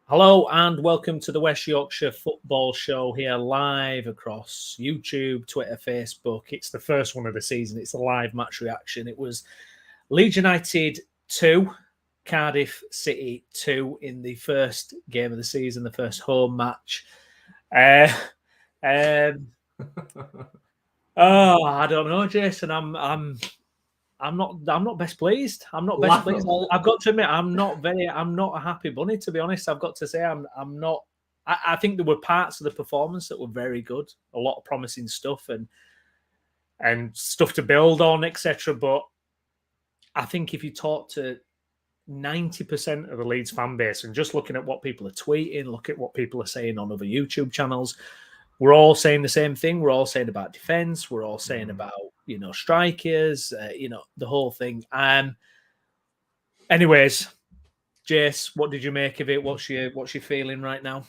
Hello and welcome to the West Yorkshire Football Show here live across YouTube, Twitter, Facebook. It's the first one of the season. It's a live match reaction. It was Leeds United 2, Cardiff City 2 in the first game of the season, the first home match. I don't know, Jason. I'm not best pleased. I'm not best pleased. I've got to admit, I'm not a happy bunny, to be honest. I've got to say I'm not. I think there were parts of the performance that were very good, a lot of promising stuff and stuff to build on, etc. But I think if you talk to 90% of the Leeds fan base and just looking at what people are tweeting, look at what people are saying on other YouTube channels, we're all saying the same thing. We're all saying about defense. We're all saying about, strikers, the whole thing. Anyways, Jace, what did you make of it? What's your feeling right now?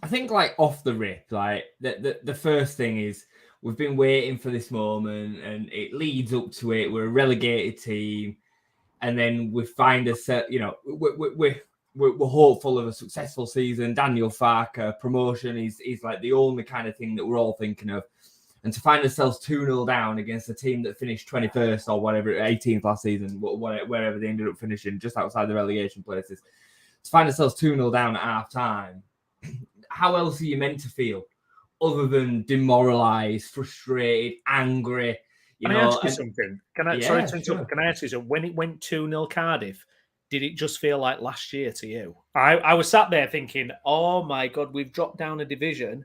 I think off the rip, the first thing is we've been waiting for this moment and it leads up to it. We're a relegated team. And then we find we're hopeful of a successful season. Daniel Farker promotion is like the only kind of thing that we're all thinking of. And to find ourselves 2-0 down against a team that finished 21st or whatever, 18th last season, wherever they ended up finishing, just outside the relegation places, to find ourselves 2-0 down at half time, how else are you meant to feel other than demoralised, frustrated, angry? Can I ask you something? Sorry to interrupt. Can I ask you something? When it went 2-0 Cardiff, did it just feel like last year to you? I was sat there thinking, oh my God, we've dropped down a division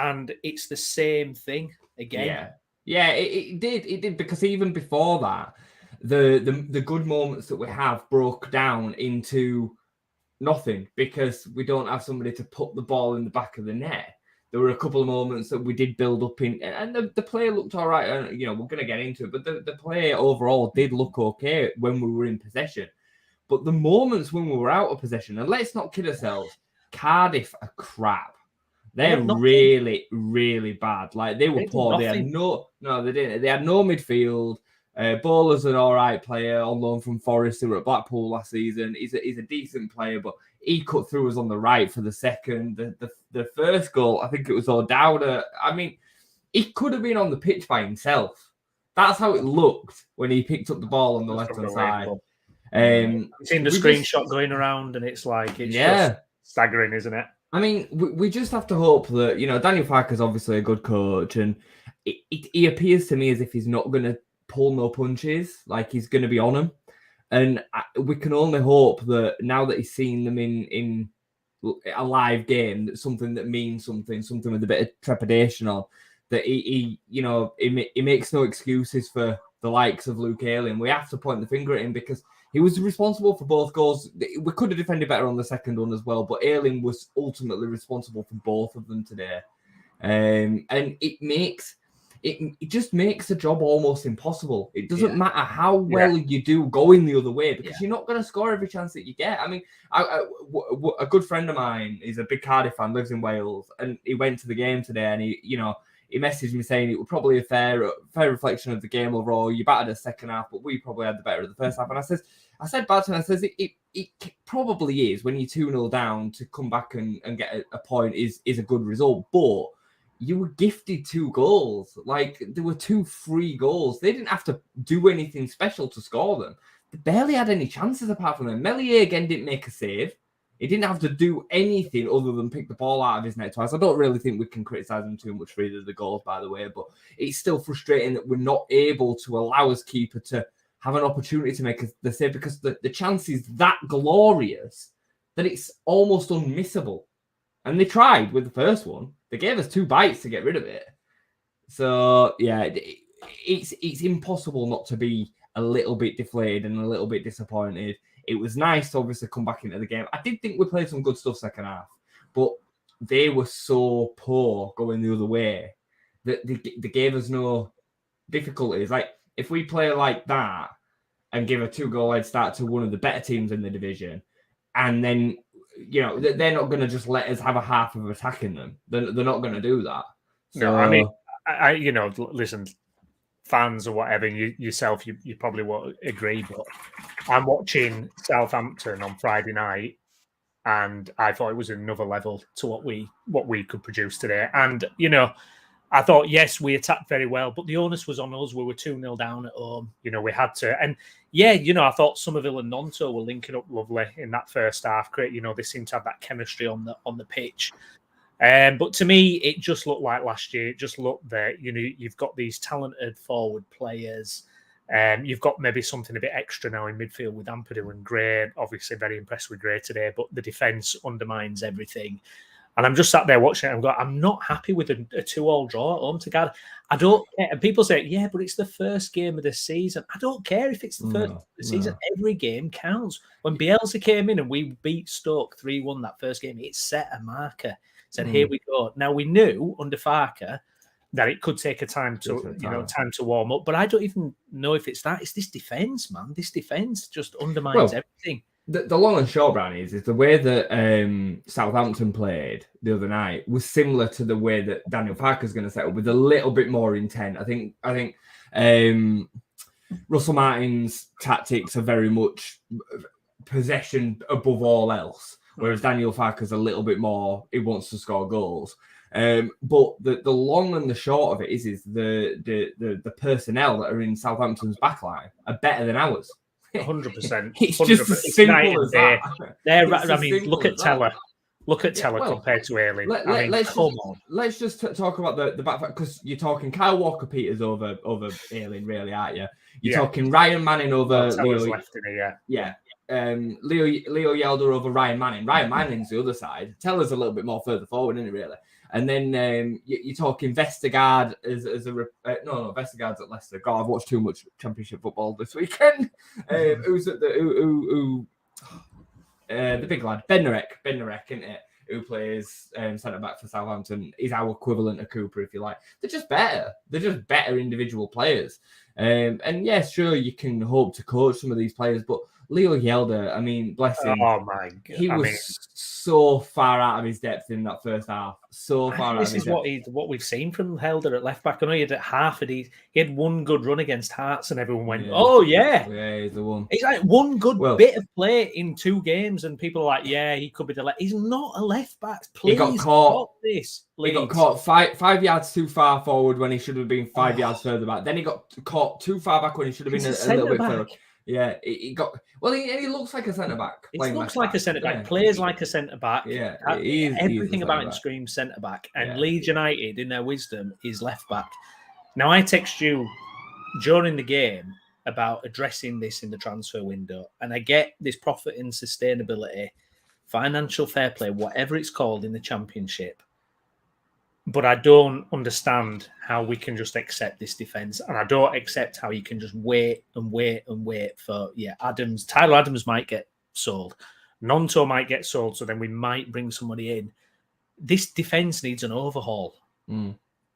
and it's the same thing again. Yeah, it did. It did, because even before that, the good moments that we have broke down into nothing because we don't have somebody to put the ball in the back of the net. There were a couple of moments that we did build up in, and the play looked all right. And, we're going to get into it, but the play overall did look okay when we were in possession. But the moments when we were out of possession, and let's not kid ourselves, Cardiff are crap. They're really, really bad. Like, they were poor. They had they didn't. They had no midfield. Bowler's an all right player on loan from Forest. They were at Blackpool last season. He's a decent player, but he cut through us on the right for the second. The first goal, I think it was O'Dowda. I mean, he could have been on the pitch by himself. That's how it looked when he picked up the ball on the left-hand side. I've seen the screenshot going around, and it's just staggering, isn't it? I mean, we just have to hope that, Daniel Farker's obviously a good coach, and he appears to me as if he's not going to pull no punches, like he's going to be on them. And we can only hope that now that he's seen them in a live game, that's something that means something with a bit of trepidation on, that he makes no excuses for the likes of Luke Ayling. We have to point the finger at him because he was responsible for both goals. We could have defended better on the second one as well, but Ayling was ultimately responsible for both of them today. And it just makes the job almost impossible. It doesn't matter how well you do going the other way, because you're not going to score every chance that you get. I mean, a good friend of mine is a big Cardiff fan, lives in Wales, and he went to the game today, and he messaged me saying it was probably a fair reflection of the game overall. You battered the second half, but we probably had the better of the first half. And I said back to him, it probably is, when you're 2-0 down, to come back and get a point is a good result. But you were gifted 2 goals. Like, there were 2 free goals. They didn't have to do anything special to score them. They barely had any chances apart from them. Meslier again didn't make a save. He didn't have to do anything other than pick the ball out of his net twice. I don't really think we can criticise him too much for either of the goals, by the way, but it's still frustrating that we're not able to allow his keeper to have an opportunity to make the save, because the chance is that glorious that it's almost unmissable. And they tried with the first one. They gave us 2 bites to get rid of it. So, yeah, it's impossible not to be a little bit deflated and a little bit disappointed. It was nice to obviously come back into the game. I did think we played some good stuff second half, but they were so poor going the other way that they gave us no difficulties. Like, if we play like that and give a 2-goal head start to one of the better teams in the division, and then, they're not going to just let us have a half of attacking them. They're not going to do that. So, no, I mean, I listen, fans or whatever, yourself, you probably won't agree, but I'm watching Southampton on Friday night, and I thought it was another level to what we could produce today. And I thought, yes, we attacked very well, but the onus was on us. We were 2-0 down at home. We had to. And yeah, I thought Somerville and Nonto were linking up lovely in that first half. Great, they seemed to have that chemistry on the pitch. But to me, it just looked like last year. It just looked that you've got these talented forward players. You've got maybe something a bit extra now in midfield with Ampadu and Gray. Obviously, very impressed with Gray today, but the defence undermines everything. And I'm just sat there watching it and I'm not happy with a 2-2 draw at home to Cardiff. I don't care. And people say, yeah, but it's the first game of the season. I don't care if it's the first of the season. Every game counts. When Bielsa came in and we beat Stoke 3-1 that first game, it set a marker. Said, here we go. Now, we knew under Farker that it could take a time to warm up. But I don't even know if it's that. It's this defence, man. This defence just undermines everything. The long and short, Browney, is the way that Southampton played the other night was similar to the way that Daniel Farker's going to set up, with a little bit more intent. I think Russell Martin's tactics are very much possession above all else, whereas Daniel Farker's a little bit more, he wants to score goals. But the long and the short of it is the personnel that are in Southampton's backline are better than ours. 100%. It's just as simple as that. Look at Teller. Look at Teller compared to Ayling. Let's just talk about the back, because you're talking Kyle Walker-Peters over Ayling, really, aren't you? You're talking Ryan Manning over Teller's left in here. Yeah. Leo Yelder over Ryan Manning. Ryan Manning's the other side. Teller's a little bit more further forward, isn't he, really? And then you're talking Vestergaard Vestergaard's at Leicester. God, I've watched too much Championship football this weekend. Who's at the big lad, Bednarek, isn't it? Who plays centre back for Southampton? Is our equivalent of Cooper, if you like. They're just better. They're just better individual players. And yes, sure, you can hope to coach some of these players, but Leo Yelder, I mean, bless him. Oh my God. He was so far out of his depth in that first half. So far out of his depth. This is what we've seen from Helder at left back. I know he had he had one good run against Hearts and everyone went, oh yeah. Yeah, he's the one. It's like one good bit of play in 2 games and people are like, yeah, he could be the left. He's not a left back. Please, he got caught. This. He got caught 5 yards too far forward when he should have been 5 yards further back. Then he got caught too far back when he should have been a little bit further. Yeah, he got. Well, he looks like a centre back. He looks like a centre back. Yeah. Plays like a centre back. Yeah, everything about him screams centre back. And Leeds United, in their wisdom, is left back. Now, I text you during the game about addressing this in the transfer window, and I get this profit and sustainability, financial fair play, whatever it's called in the Championship. But I don't understand how we can just accept this defence. And I don't accept how you can just wait for, Adams. Tyler Adams might get sold. Nonto might get sold, so then we might bring somebody in. This defence needs an overhaul.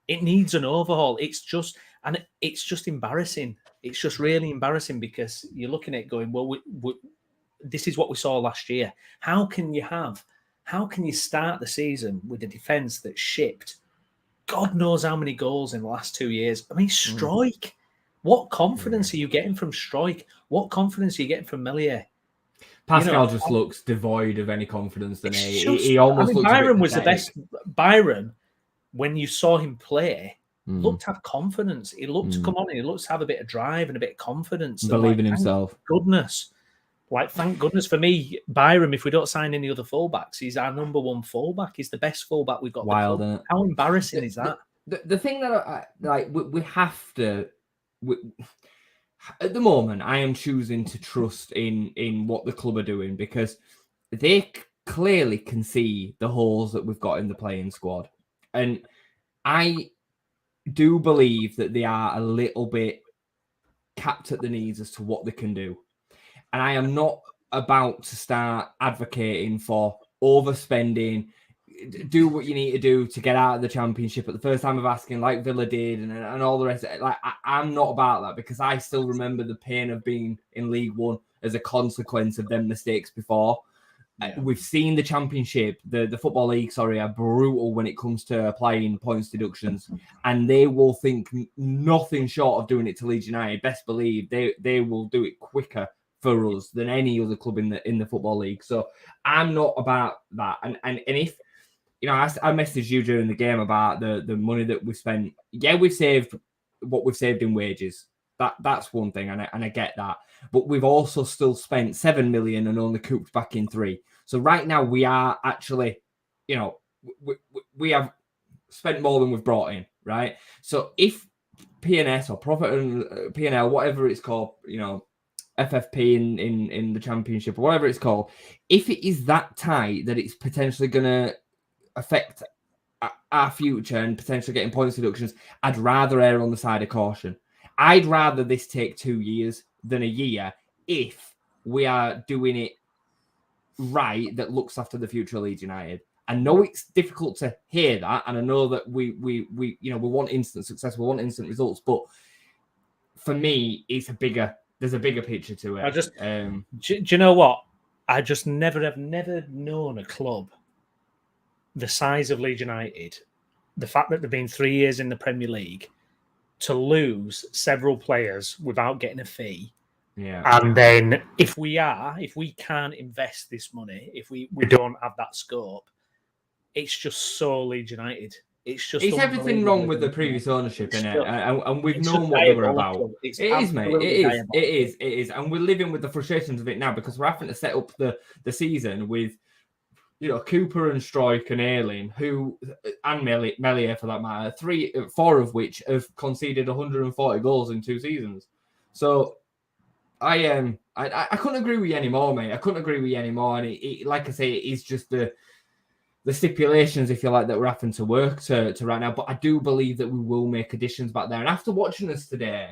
It needs an overhaul. It's just embarrassing. It's just really embarrassing because you're looking at it going, well, this is what we saw last year. How can you start the season with a defence that's shipped God knows how many goals in the last 2 years? I mean, Struijk. What confidence are you getting from Struijk? What confidence are you getting from Melier? Pascal just looks devoid of any confidence. He almost looks. Byron was the best. Byron, when you saw him play, looked to have confidence. He looked to come on and he looked to have a bit of drive and a bit of confidence. Believe in himself. Thank goodness for me, Byron, if we don't sign any other fullbacks, he's our number 1 fullback. He's the best fullback we've got. Wild, isn't it? How embarrassing is that? The thing that we have to... at the moment, I am choosing to trust in what the club are doing because they clearly can see the holes that we've got in the playing squad. And I do believe that they are a little bit capped at the knees as to what they can do. And I am not about to start advocating for overspending, do what you need to do to get out of the Championship at the first time of asking, like Villa did, and all the rest of it. I'm not about that because I still remember the pain of being in League One as a consequence of them mistakes before. Yeah. We've seen the Championship, the Football League, are brutal when it comes to applying points deductions, and they will think nothing short of doing it to Leeds United. Best believe they will do it quicker for us than any other club in the Football League. So I'm not about that. And if I messaged you during the game about the money that we spent. Yeah, we've saved what we've saved in wages. That's one thing, and I get that. But we've also still spent 7 million and only cooped back in 3. So right now we are actually, we have spent more than we've brought in, right? So if P&S or profit and P&L, whatever it's called, FFP in the Championship or whatever it's called, if it is that tight that it's potentially going to affect our future and potentially getting points deductions, I'd rather err on the side of caution. I'd rather this take 2 years than a year if we are doing it right that looks after the future of Leeds United. I know it's difficult to hear that, and I know that we want instant success, we want instant results, but for me, there's a bigger picture to it. Do you know what? I just never known a club the size of Leeds United, the fact that they've been 3 years in the Premier League, to lose several players without getting a fee. Yeah. And then if we can't invest this money, if we don't have that scope, it's just so Leeds United. It's everything wrong with the previous ownership, innit? And we've known what they were about. It is, mate. It is. And we're living with the frustrations of it now because we're having to set up the season with, Cooper and Struijk and Ayling, and Melier for that matter, 4 of which have conceded 140 goals in 2 seasons. So I couldn't agree with you anymore, mate. I couldn't agree with you anymore. And it like I say, it is just the stipulations, if you like, that we're having to work to right now. But I do believe that we will make additions back there. And after watching us today,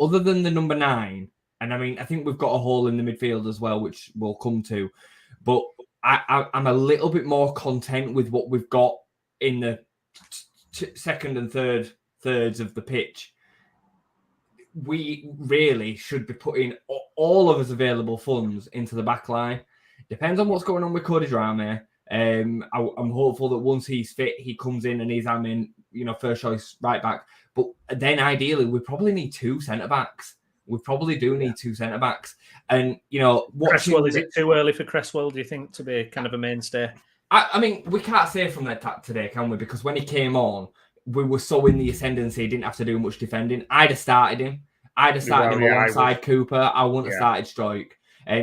other than the number 9, and I think we've got a hole in the midfield as well, which we'll come to, but I'm a little bit more content with what we've got in the second and thirds of the pitch. We really should be putting all of us available funds into the back line. Depends on what's going on with Cody Drameh. I'm hopeful that once he's fit, he comes in and he's having, first choice right back. But then ideally, we probably need 2 centre-backs. We probably do need 2 centre-backs. And, Cresswell, is it too early for Cresswell, do you think, to be kind of a mainstay? I mean, we can't say from that today, can we? Because when he came on, we were so in the ascendancy, he didn't have to do much defending. I'd have started him. Alongside Cooper. I wouldn't have started Struijk.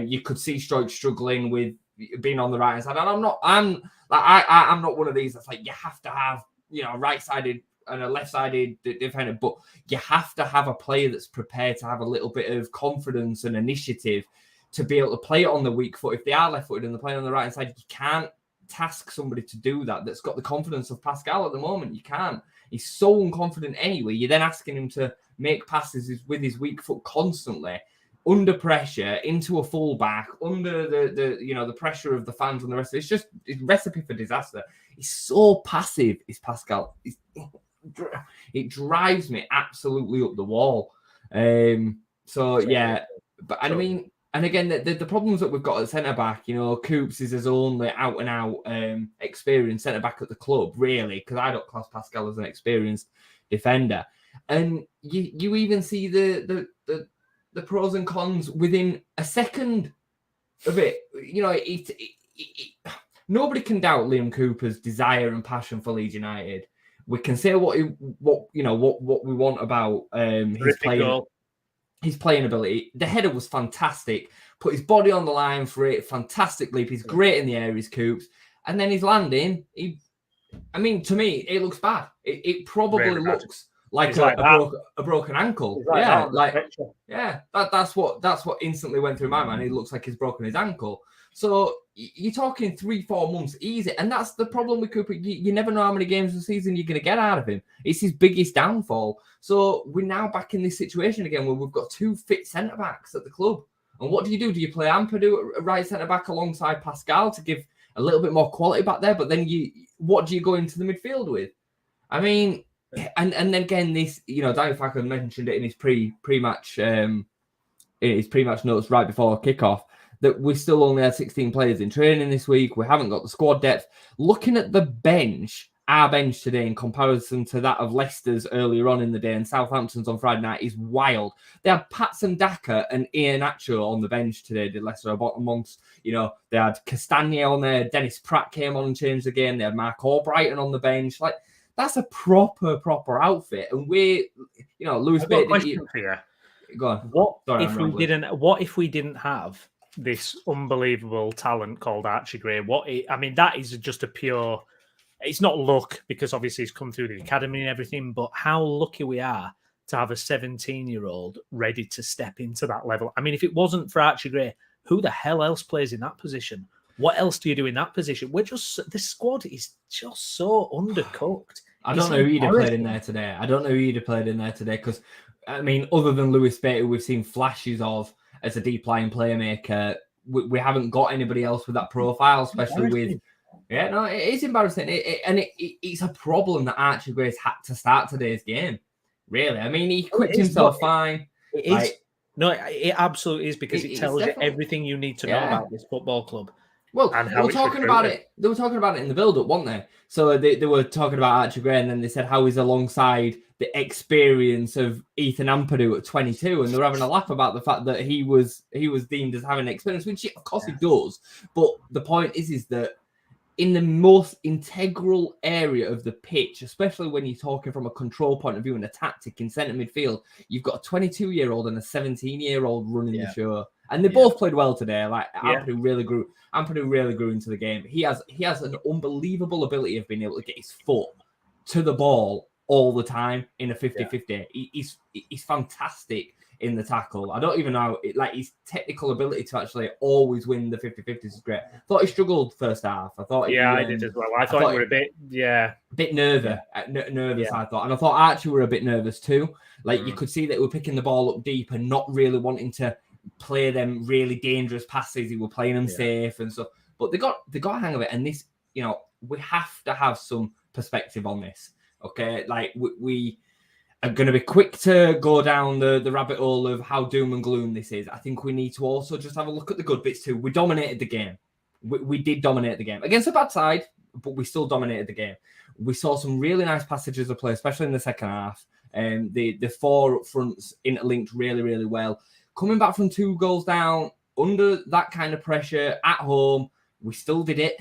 You could see Struijk struggling with being on the right hand side. And I'm not one of these that's like, you have to have, a right-sided and a left-sided defender, but you have to have a player that's prepared to have a little bit of confidence and initiative to be able to play it on the weak foot. If they are left-footed and they're playing on the right-hand side, you can't task somebody to do that's got the confidence of Pascal at the moment. You can't. He's so unconfident anyway. You're then asking him to make passes with his weak foot constantly, under pressure, into a fullback, under the pressure of the fans and the rest of it. It's just a recipe for disaster. He's so passive, is Pascal. It drives me absolutely up the wall. And again, the problems that we've got at centre-back, Coops is his only out-and-out experienced centre-back at the club, really, because I don't class Pascal as an experienced defender. And you even see the pros and cons within a second of it. Nobody can doubt Liam Cooper's desire and passion for Leeds United. We can say what we want about his playing ability. The header was fantastic. Put his body on the line for it. Fantastic leap. He's great in the air, his Coops. And then his landing, to me, it looks bad. It probably really looks like a broken ankle. That's what instantly went through my mind. It looks like he's broken his ankle. So you're talking 3-4 months easy. And that's the problem with Cooper. You never know how many games of the season you're going to get out of him. It's his biggest downfall. So we're now back in this situation again where we've got 2 fit centre-backs at the club. And what do? Do you play Ampadu at right centre-back alongside Pascal to give a little bit more quality back there? But then what do you go into the midfield with? I mean, and then again, this, Danny Facker mentioned it in his pre-match notes right before kickoff, that we still only had 16 players in training this week. We haven't got the squad depth. Looking at the bench, our bench today in comparison to that of Leicester's earlier on in the day and Southampton's on Friday night is wild. They had Patson Daka and Ian Acho on the bench today, did Leicester, amongst, they had Castagne on there, Dennis Pratt came on and changed the game, they had Mark Albrighton on the bench. Like, that's a proper outfit. And Lewis Bate... question for you. Go on. What if we didn't have this unbelievable talent called Archie Gray? That is just a pure... It's not luck, because obviously he's come through the academy and everything, but how lucky we are to have a 17-year-old ready to step into that level. I mean, if it wasn't for Archie Gray, who the hell else plays in that position? What else do you do in that position? The squad is just so undercooked. I don't know who you'd have played in there today. Because, I mean, other than Lewis Bate, who we've seen flashes of as a deep line playmaker, we haven't got anybody else with that profile, especially with... Yeah, no, it is embarrassing. It's a problem that Archie Gray's had to start today's game. Really. I mean, he equipped himself fine. It is. No, it absolutely is, because it tells you everything you need to know about this football club. Well, they were talking about it in the build-up, weren't they? So they were talking about Archie Gray, and then they said how he's alongside the experience of Ethan Ampadu at 22, and they were having a laugh about the fact that he was deemed as having experience, which of course he does. But the point is that in the most integral area of the pitch, especially when you're talking from a control point of view and a tactic in centre midfield, you've got a 22-year-old and a 17-year-old running the show. And they both played well today. Like, Ampadu really grew into the game. He has an unbelievable ability of being able to get his foot to the ball all the time in a 50-50. He's fantastic in the tackle. I don't even know, his technical ability to actually always win the 50-50s is great. I thought he struggled first half. I did as well. I thought he were a bit nervous. I thought. And I thought Archie were a bit nervous too. You could see that he were picking the ball up deep and not really wanting to play them really dangerous passes. He were playing them safe and stuff. But they got a hang of it. And this, we have to have some perspective on this. Okay, we are going to be quick to go down the rabbit hole of how doom and gloom this is. I think we need to also just have a look at the good bits too. We dominated the game. We did dominate the game against a bad side, but we still dominated the game. We saw some really nice passages of play, especially in the second half. The four up fronts interlinked really, really well. Coming back from 2 goals down, under that kind of pressure at home, we still did it.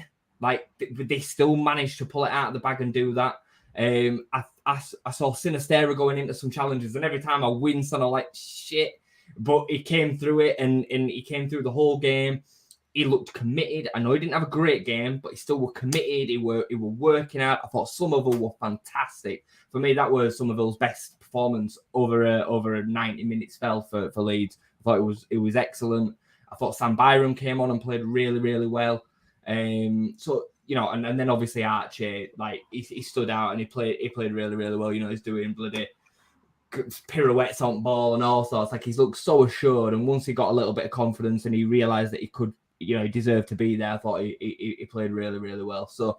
They still managed to pull it out of the bag and do that. I saw Sinistera going into some challenges, and every time I winced and I'm like, shit. But he came through it, and he came through the whole game. He looked committed. I know he didn't have a great game, but he still were committed. He were working out. I thought Somerville were fantastic. For me, that was Somerville's best performance over a 90-minute spell for Leeds. I thought it was excellent. I thought Sam Byram came on and played really, really well. So, and then obviously Archie, he stood out and he played really, really well. He's doing bloody pirouettes on ball and all sorts. He's looked so assured. And once he got a little bit of confidence and he realised that he could, he deserved to be there, I thought he played really, really well. So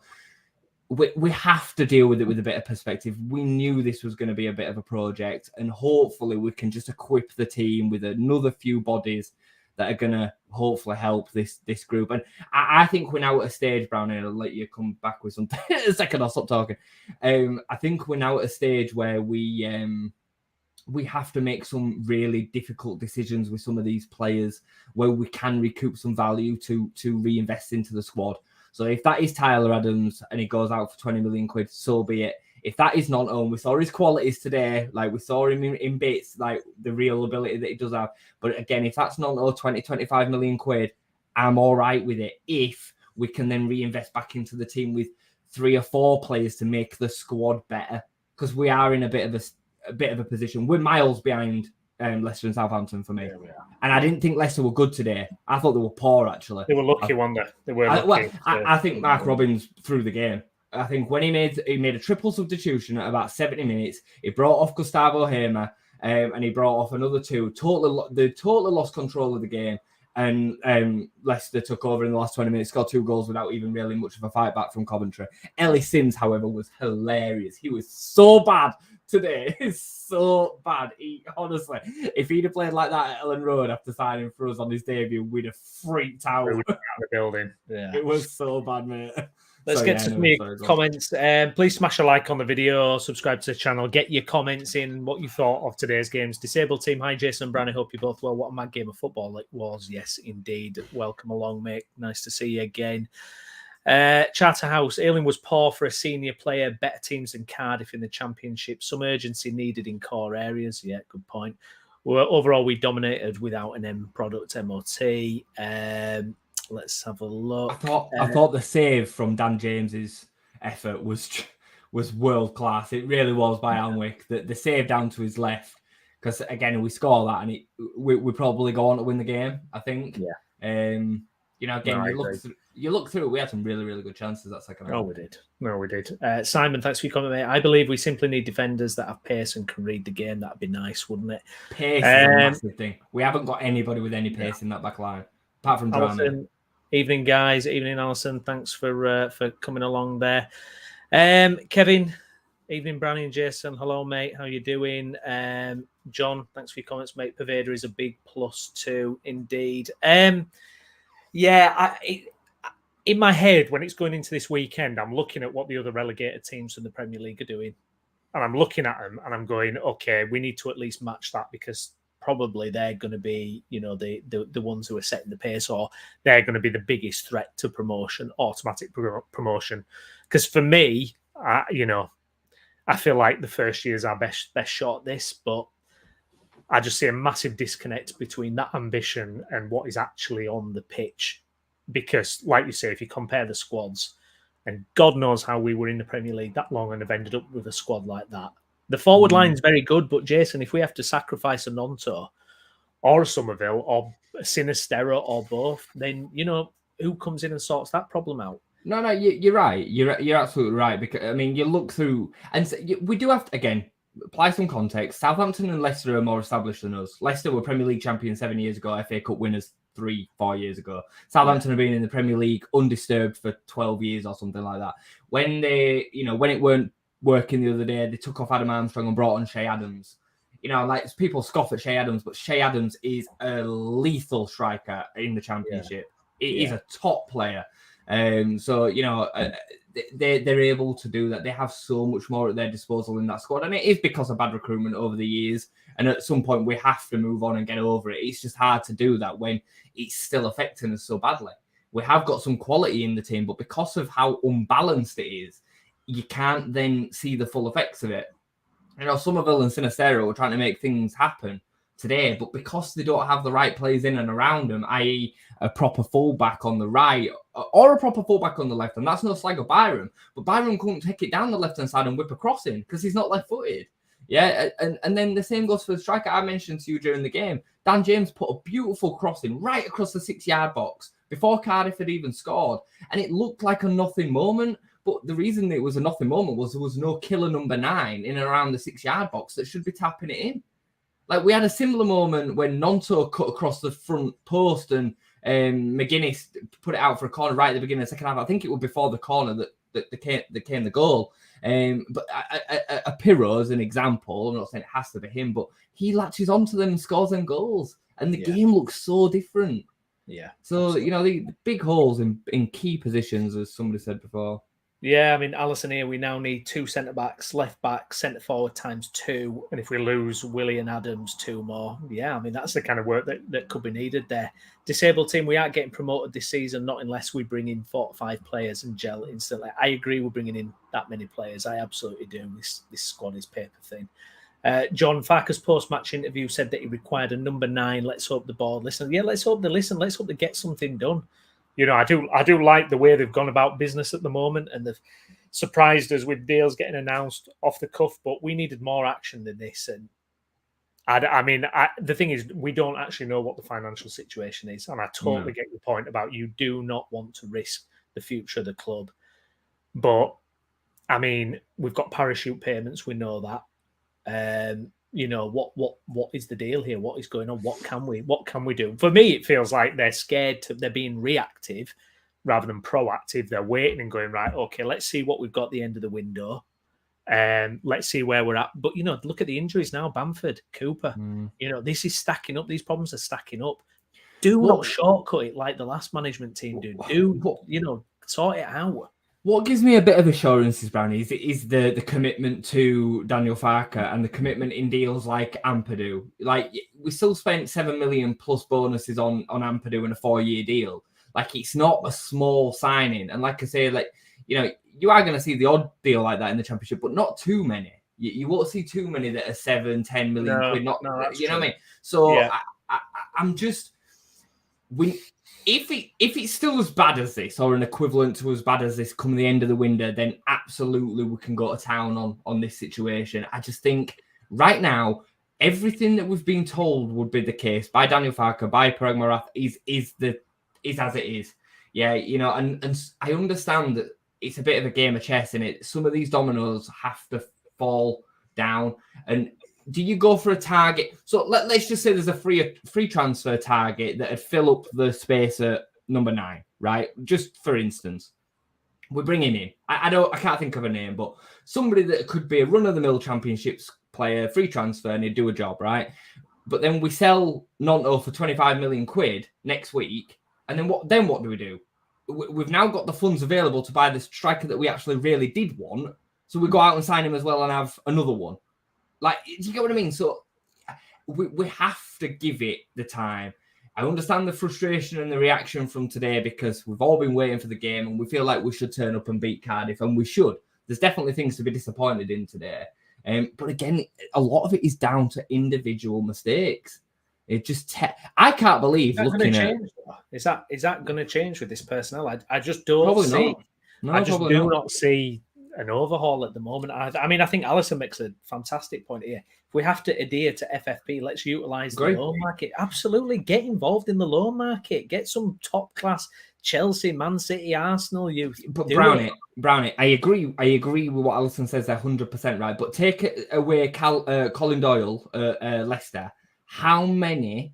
we have to deal with it with a bit of perspective. We knew this was going to be a bit of a project, and hopefully we can just equip the team with another few bodies that are going to hopefully help this group. And I think we're now at a stage, Browney, I'll let you come back with something in a second, I'll stop talking. I think we're now at a stage where we have to make some really difficult decisions with some of these players where we can recoup some value to reinvest into the squad. So if that is Tyler Adams and he goes out for 20 million quid, so be it. If that is not on, we saw his qualities today. We saw him in bits, the real ability that he does have. But again, if that's not 20, 25 million quid, I'm all right with it. If we can then reinvest back into the team with 3 or 4 players to make the squad better, because we are in a bit of a position. We're miles behind Leicester and Southampton for me. And I didn't think Leicester were good today. I thought they were poor, actually. They were lucky, weren't they? They were lucky. I think Mark Robbins threw the game. I think when he made a triple substitution at about 70 minutes, he brought off Gustavo Hamer and he brought off another 2. They totally lost control of the game. And Leicester took over in the last 20 minutes, scored 2 goals without even really much of a fight back from Coventry. Ellis Sims, however, was hilarious. He was so bad today. It's so bad. Honestly, if he'd have played like that at Ellen Road after signing for us on his debut, we'd have freaked out. We would have out of the building. Yeah. It was so bad, mate. Let's get to some of your comments. Please smash a like on the video, subscribe to the channel, get your comments in what you thought of today's games. Disabled team, hi Jason and Browney, hope you're both well. What a mad game of football it was. Yes, indeed. Welcome along, mate. Nice to see you again. Charterhouse, Ayling was poor for a senior player, better teams than Cardiff in the Championship. Some urgency needed in core areas. Yeah, good point. Overall, we dominated without an M product MOT. Let's have a look. I thought the save from Dan James's effort was world class. It really was by Alnwick. The save down to his left, because again we score that and we probably go on to win the game. I think. Yeah. You look through it. We had some really good chances that second half. We did. Simon, thanks for your comment, mate. I believe we simply need defenders that have pace and can read the game. That'd be nice, wouldn't it? Pace is a massive thing. We haven't got anybody with any pace in that back line apart from Browney. Evening, guys. Evening, Alison. Thanks for coming along there. Kevin, evening, Browney and Jason. Hello, mate. How you doing? John, thanks for your comments, mate. Pervader is a big plus too, indeed. In my head, when it's going into this weekend, I'm looking at what the other relegated teams from the Premier League are doing. And I'm looking at them and I'm going, okay, we need to at least match that because probably they're going to be, the ones who are setting the pace, or they're going to be the biggest threat to promotion, automatic promotion. Because for me, I feel like the first year is our best shot at this, but I just see a massive disconnect between that ambition and what is actually on the pitch. Because, like you say, if you compare the squads, and God knows how we were in the Premier League that long and have ended up with a squad like that. The forward line's very good, but Jason, if we have to sacrifice a Nonto or a Somerville or a Sinistera or both, then, who comes in and sorts that problem out? No, you're right. You're absolutely right. Because, I mean, you look through, and we do have to, again, apply some context. Southampton and Leicester are more established than us. Leicester were Premier League champions 7 years ago, FA Cup winners 3-4 years ago. Southampton have been in the Premier League undisturbed for 12 years or something like that. When they, when it weren't working the other day, they took off Adam Armstrong and brought on Shea Adams. People scoff at Shea Adams, but Shea Adams is a lethal striker in the Championship. It is a top player. They're able to do that. They have so much more at their disposal in that squad. And it is because of bad recruitment over the years. And at some point, we have to move on and get over it. It's just hard to do that when it's still affecting us so badly. We have got some quality in the team, but because of how unbalanced it is, you can't then see the full effects of it. Somerville and Sinistera were trying to make things happen today, but because they don't have the right players in and around them, i.e. a proper fullback on the right or a proper fullback on the left, and that's no slag of Byram, but Byram couldn't take it down the left-hand side and whip a cross in because he's not left-footed. Yeah, and then the same goes for the striker I mentioned to you during the game. Dan James put a beautiful cross in right across the 6-yard box before Cardiff had even scored, and it looked like a nothing moment. But the reason it was a nothing moment was there was no killer number 9 in and around the 6-yard box that should be tapping it in. Like, we had a similar moment when Nonto cut across the front post and McGuinness put it out for a corner right at the beginning of the second half. I think it was before the corner that came the goal. But a Pirro, as an example, I'm not saying it has to be him, but he latches onto them and scores them goals. And the game looks so different. Yeah. So, the big holes in key positions, as somebody said before. Yeah, I mean, Alison here, we now need 2 centre-backs, left-back, centre-forward times 2. And if we lose Willie and Adams, 2 more. Yeah, I mean, that's the kind of work that could be needed there. Disabled team, we aren't getting promoted this season, not unless we bring in 4 or 5 players and gel instantly. I agree we're bringing in that many players. I absolutely do. This squad is paper thin. John Farker's post-match interview said that he required a number 9. Let's hope the board listen. Yeah, let's hope they listen. Let's hope they get something done. I do like the way they've gone about business at the moment, and they've surprised us with deals getting announced off the cuff. But we needed more action than this. And the thing is, we don't actually know what the financial situation is, and I totally get your point about you do not want to risk the future of the club. But I mean, we've got parachute payments. We know that. What is the deal here? What is going on? What can we do? For me, it feels like they're scared they're being reactive rather than proactive. They're waiting and going, right, okay, let's see what we've got at the end of the window. Let's see where we're at. But, look at the injuries now, Bamford, Cooper. This is stacking up. These problems are stacking up. Do not shortcut it like the last management team did. Sort it out. What gives me a bit of assurance is, Browney, is the commitment to Daniel Farke and the commitment in deals like Ampadu. Like, we still spent 7 million plus bonuses on Ampadu in a 4-year deal. Like, it's not a small signing. And like I say, like, you know, you are going to see the odd deal like that in the Championship, but not too many. You won't see too many that are 7, 10 million quid. Not, no, that's you know true. what I mean? So Yeah. I'm just... If it's still as bad as this, or an equivalent to as bad as this come the end of the window, then absolutely we can go to town on this situation. I just think right now, everything that we've been told would be the case by Daniel Farke, by Parag Marath, is as it is. Yeah, you know, and I understand that it's a bit of a game of chess, and some of these dominoes have to fall down. And do you go for a target? So let's just say there's a free transfer target that would fill up the space at number 9, right? Just for instance, we bring him in. I can't think of a name, but somebody that could be a run-of-the-mill Championships player, free transfer, and he'd do a job, right? But then we sell Nonto for 25 million quid next week, and then what do we do? We've now got the funds available to buy the striker that we actually really did want, so we go out and sign him as well and have another one. Like, do you get what I mean? So we have to give it the time. I understand the frustration and the reaction from today because we've all been waiting for the game and we feel like we should turn up and beat Cardiff, and we should. There's definitely things to be disappointed in today. But again, a lot of it is down to individual mistakes. It just... I can't believe looking at... Is that going to change with this personnel? I just don't Probably see... not. No, I just do not see an overhaul at the moment. I mean, I think Alison makes a fantastic point here. If we have to adhere to FFP, let's utilise the loan market. Absolutely. Get involved in the loan market. Get some top-class Chelsea, Man City, Arsenal youth. But Browney, I agree with what Alison says. They're 100% right. But take it away Colin Doyle, Leicester. How many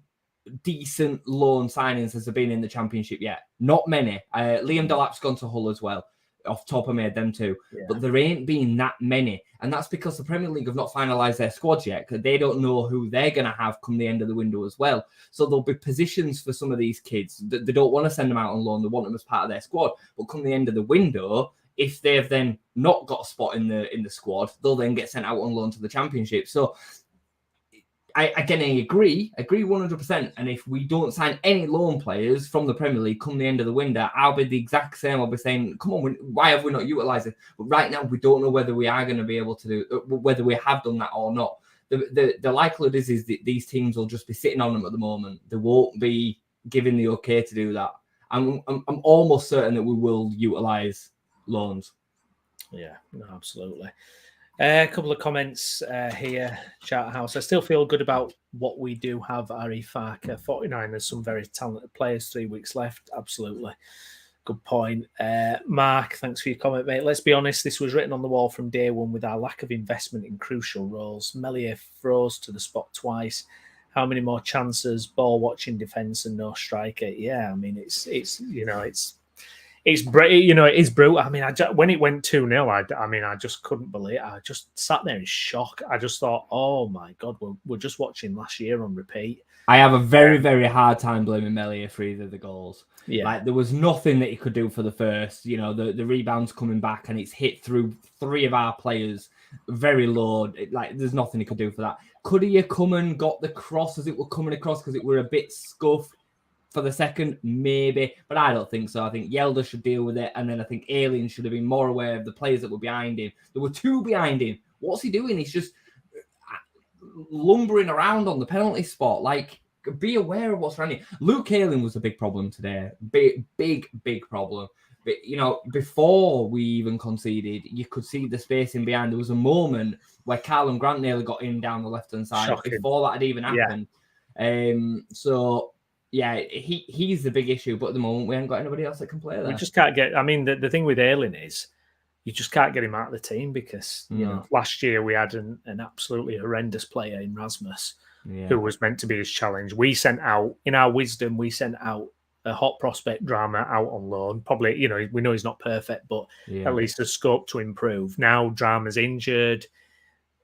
decent loan signings has there been in the Championship yet? Not many. Liam Delap's gone to Hull as well. Off top, I made them too. Yeah. But there ain't been that many. And that's because the Premier League have not finalised their squads yet, because they don't know who they're going to have come the end of the window as well. So there'll be positions for some of these kids. They don't want to send them out on loan. They want them as part of their squad. But come the end of the window, if they've then not got a spot in the squad, they'll then get sent out on loan to the Championship. So I agree 100%. And if we don't sign any loan players from the Premier League come the end of the window, I'll be the exact same. I'll be saying, come on, why have we not utilised it? But right now, we don't know whether we are going to be able to do, whether we have done that or not. The likelihood is that these teams will just be sitting on them at the moment. They won't be given the okay to do that. I'm almost certain that we will utilise loans. Yeah, no, absolutely. A couple of comments here, Charterhouse. I still feel good about what we do have. Ari Farke, 49. There's some very talented players. 3 weeks left. Absolutely. Good point. Mark, thanks for your comment, mate. Let's be honest. This was written on the wall from day one with our lack of investment in crucial roles. Meslier froze to the spot twice. How many more chances? Ball watching defence and no striker. Yeah, I mean, it's brutal. I mean, when it went 2-0, I just couldn't believe it. I just sat there in shock. I just thought, oh my God, we're just watching last year on repeat. I have a very, very hard time blaming Meslier for either of the goals. Yeah. Like, there was nothing that he could do for the first. You know, the rebound's coming back and it's hit through 3 of our players very low. There's nothing he could do for that. Could he have come and got the cross as it were coming across because it were a bit scuffed? For the second, maybe, but I don't think so. I think Yelder should deal with it, and then I think Alien should have been more aware of the players that were behind him. There were 2 behind him. What's he doing? He's just lumbering around on the penalty spot. Like, be aware of what's around you. Luke Alien was a big problem today. Big problem. But, you know, before we even conceded, you could see the space in behind. There was a moment where Callum Grant nearly got in down the left-hand side. Shocking. Before that had even happened. Yeah. Yeah, he's the big issue, but at the moment we haven't got anybody else that can play there. We just can't get. I mean, the thing with Ayling is you just can't get him out of the team because you know last year we had an absolutely horrendous player in Rasmus who was meant to be his challenge. We sent out, in our wisdom, a hot prospect Drama out on loan. Probably, you know, we know he's not perfect, but at least there's scope to improve. Now Drama's injured.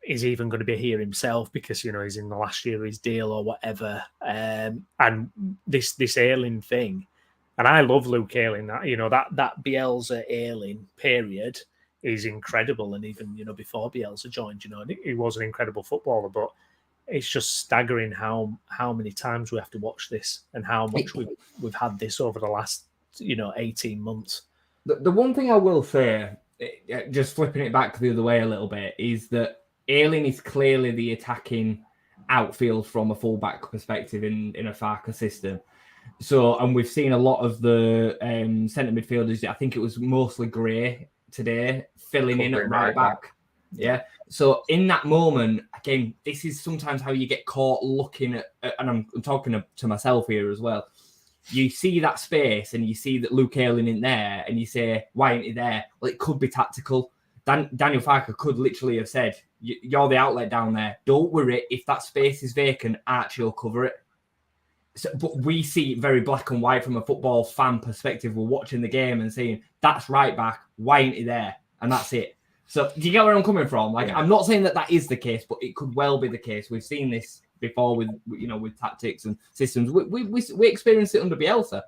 Is even going to be here himself because, you know, he's in the last year of his deal or whatever. And this Ayling thing, And I love Luke Ayling. That Bielsa Ayling period is incredible. And even, before Bielsa joined, he was an incredible footballer. But it's just staggering how many times we have to watch this and how much we've had this over the last, 18 months. The one thing I will say, just flipping it back the other way a little bit, is that Ayling is clearly the attacking outfield from a fullback perspective in a Farke system. So, and we've seen a lot of the centre midfielders. I think it was mostly Gray today filling in at right back. Yeah. So in that moment, again, this is sometimes how you get caught looking at, and I'm talking to myself here as well. You see that space and you see that Luke Ayling in there and you say, why ain't he there? Well, it could be tactical. Daniel Farke could literally have said, you're the outlet down there. Don't worry. If that space is vacant, Archie will cover it. So, but we see it very black and white from a football fan perspective. We're watching the game and saying, that's right back. Why ain't he there? And that's it. So do you get where I'm coming from? Like, I'm not saying that is the case, but it could well be the case. We've seen this before with tactics and systems. We experienced it under Bielsa.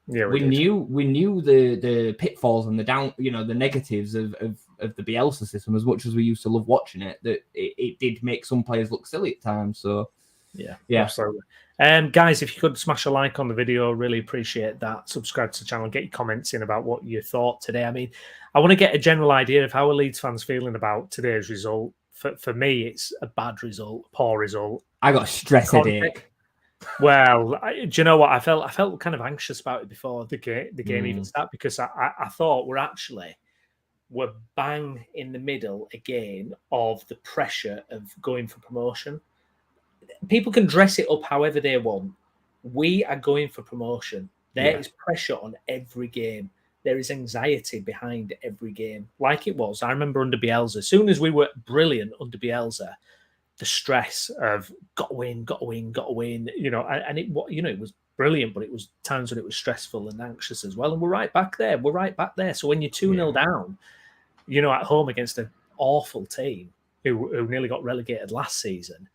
Yeah, we knew the pitfalls and the negatives of the Bielsa system. As much as we used to love watching it, that it did make some players look silly at times. So yeah, absolutely. Guys, if you could smash a like on the video, really appreciate that. Subscribe to the channel, get your comments in about what you thought today. I mean, I want to get a general idea of how are Leeds fans feeling about today's result. For me, it's a bad result, a poor result. I got a stress headache. Well, do you know what? I felt kind of anxious about it before the game even started, because I thought we're bang in the middle again of the pressure of going for promotion. People can dress it up however they want. We are going for promotion. There is pressure on every game. There is anxiety behind every game, like it was. I remember under Bielsa, as soon as we were brilliant under Bielsa, the stress of got to win, and it was brilliant, but it was times when it was stressful and anxious as well. And we're right back there. So when you're 2-0 down, at home against an awful team who nearly got relegated last season,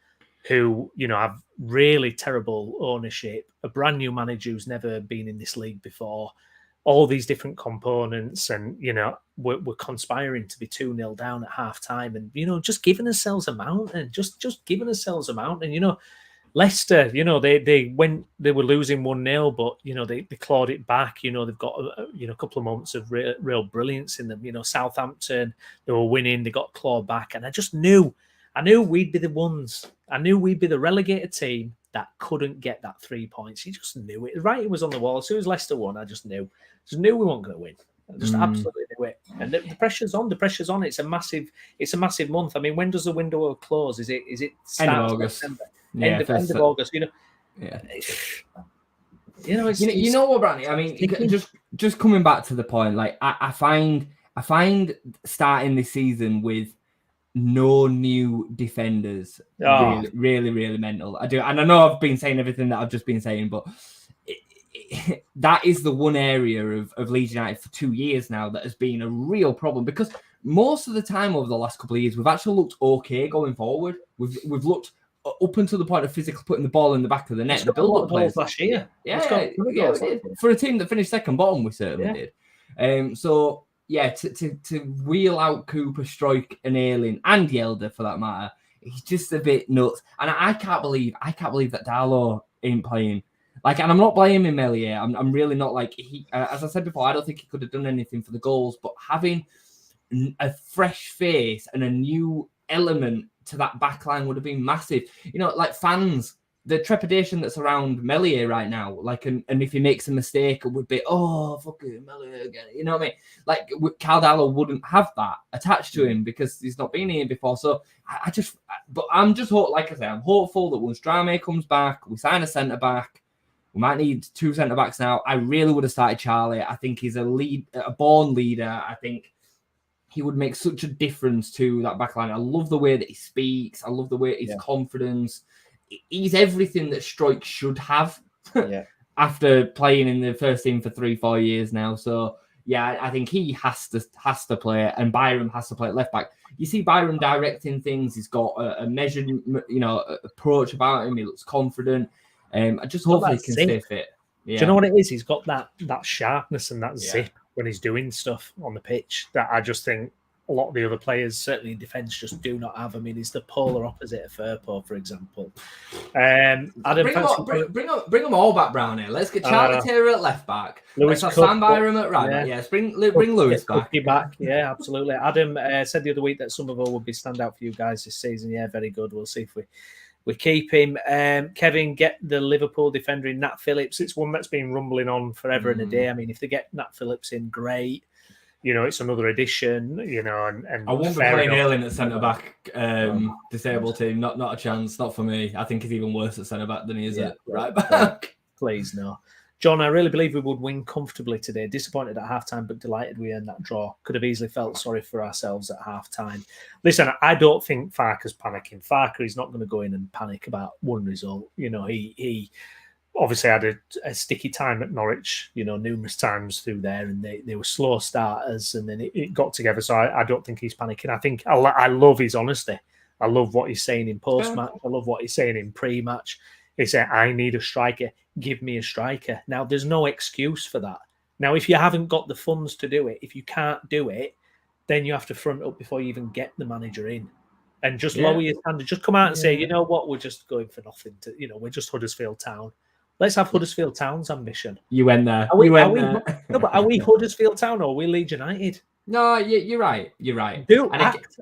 who, have really terrible ownership, a brand new manager who's never been in this league before, all these different components, and, we're conspiring to be 2-0 down at half time and, just giving ourselves a mountain, just giving ourselves a mountain. Leicester, they were losing 1-0, but, they clawed it back. They've got, a couple of moments of real brilliance in them. Southampton, they were winning, they got clawed back. And I knew we'd be the ones. I knew we'd be the relegated team that couldn't get that 3 points. You just knew it. Right, it was on the wall. As soon as Leicester won, I just knew we weren't going to win. I just absolutely knew it. And the pressure's on. The pressure's on. It's a massive month. I mean, when does the window close? Is it end of August? September? End of August. Yeah. It's, you know what, Browney? I mean, just coming back to the point, like I find starting this season with no new defenders really mental. I do, and I know I've been saying everything that I've just been saying, but that is the one area of Leeds United for 2 years now that has been a real problem, because most of the time over the last couple of years we've actually looked okay going forward. We've looked up until the point of physically putting the ball in the back of the net. The build-up players last year, for a team that finished second bottom, we certainly did. So. Yeah, to wheel out Cooper, Struijk, and Ayling, and Yelder for that matter, he's just a bit nuts. And I can't believe that Darlow ain't playing. Like, and I'm not blaming Meslier. I'm really not. Like, he, as I said before, I don't think he could have done anything for the goals. But having a fresh face and a new element to that back line would have been massive. Like fans, the trepidation that's around Meslier right now, like, and if he makes a mistake, it would be, oh, fuck it, Meslier again. You know what I mean? Like, Caldallo wouldn't have that attached to him because he's not been here before. So I'm hopeful that once Drame comes back, we sign a centre back. We might need 2 centre backs now. I really would have started Charlie. I think he's a born leader. I think he would make such a difference to that back line. I love the way that he speaks. I love the way his confidence. He's everything that Struijk should have after playing in the first team for 3-4 years now. So yeah, I think he has to play, and Byram has to play at left back. You see Byram directing things. He's got a measured, approach about him. He looks confident. I just hopefully he can stay fit. Do you know what it is? He's got that sharpness and that zip when he's doing stuff on the pitch that I just think a lot of the other players, certainly in defence, just do not have. I mean, he's the polar opposite of Firpo, for example. Adam, bring them all back, Brownie. Let's get Charlie Taylor at left back. Let's have Sam Byram at right back. Yes, bring Lewis back. Yeah, absolutely. Adam said the other week that Somerville would be standout for you guys this season. Yeah, very good. We'll see if we keep him. Kevin, get the Liverpool defender in Nat Phillips. It's one that's been rumbling on forever and a day. I mean, if they get Nat Phillips in, great. It's another addition, and I won't be playing Ayling at centre-back, disabled team. Not a chance, not for me. I think he's even worse at centre-back than he is at right-back. Please, no. John, I really believe we would win comfortably today. Disappointed at half-time, but delighted we earned that draw. Could have easily felt sorry for ourselves at half-time. Listen, I don't think Farke's panicking. Farke is not going to go in and panic about one result. He obviously had a sticky time at Norwich, numerous times through there, and they were slow starters, and then it got together. So I don't think he's panicking. I think I love his honesty. I love what he's saying in post-match. I love what he's saying in pre-match. He said, I need a striker. Give me a striker. Now, there's no excuse for that. Now, if you haven't got the funds to do it, if you can't do it, then you have to front up before you even get the manager in. And just lower your standard. Just come out and say, you know what, we're just going for nothing. We're just Huddersfield Town. Let's have Huddersfield Town's ambition. You went there. Are we Huddersfield Town or are we Leeds United? No, you're right. You're right.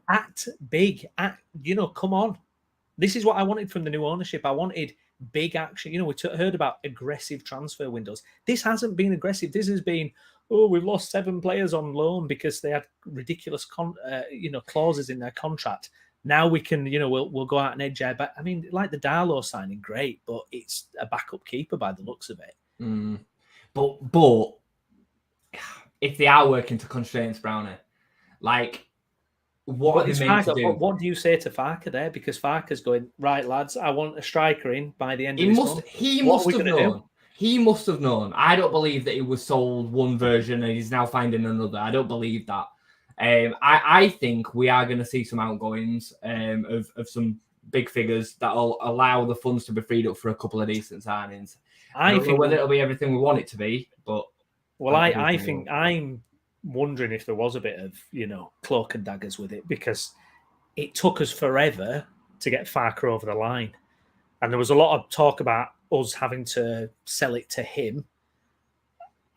Act big. Come on. This is what I wanted from the new ownership. I wanted big action. We heard about aggressive transfer windows. This hasn't been aggressive. This has been, we've lost 7 players on loan because they had ridiculous clauses in their contract. Now we can, we'll go out and edge our back. I mean, like the Darlow signing, great, but it's a backup keeper by the looks of it. But if they are working to constraints, Brownie, what are they meant to do? What do you say to Farke there? Because Farke's going, right, lads, I want a striker in by the end of this month. He must have known. He must have known. I don't believe that he was sold one version and he's now finding another. I don't believe that. I think we are going to see some outgoings of some big figures that will allow the funds to be freed up for a couple of decent signings. I don't know whether it'll be everything we want it to be, but I think I'm wondering if there was a bit of cloak and daggers with it, because it took us forever to get Farke over the line, and there was a lot of talk about us having to sell it to him.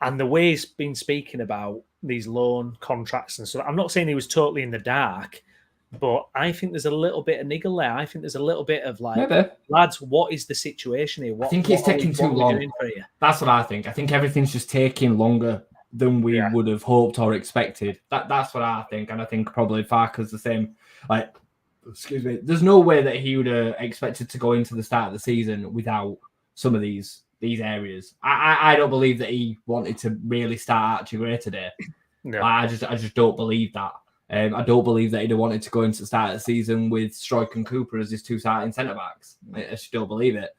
And the way he's been speaking about these loan contracts and so, I'm not saying he was totally in the dark, but I think there's a little bit of niggle there. I think there's a little bit of lads, what is the situation here? I think it's taking too long. That's what I think. I think everything's just taking longer than we would have hoped or expected. That's what I think. And I think probably Farke's the same. Excuse me. There's no way that he would have expected to go into the start of the season without some of these areas. I don't believe that he wanted to really start Archie Gray today. No. I just don't believe that. I don't believe that he'd have wanted to go into the start of the season with Stroik and Cooper as his 2 starting centre-backs. I just don't believe it.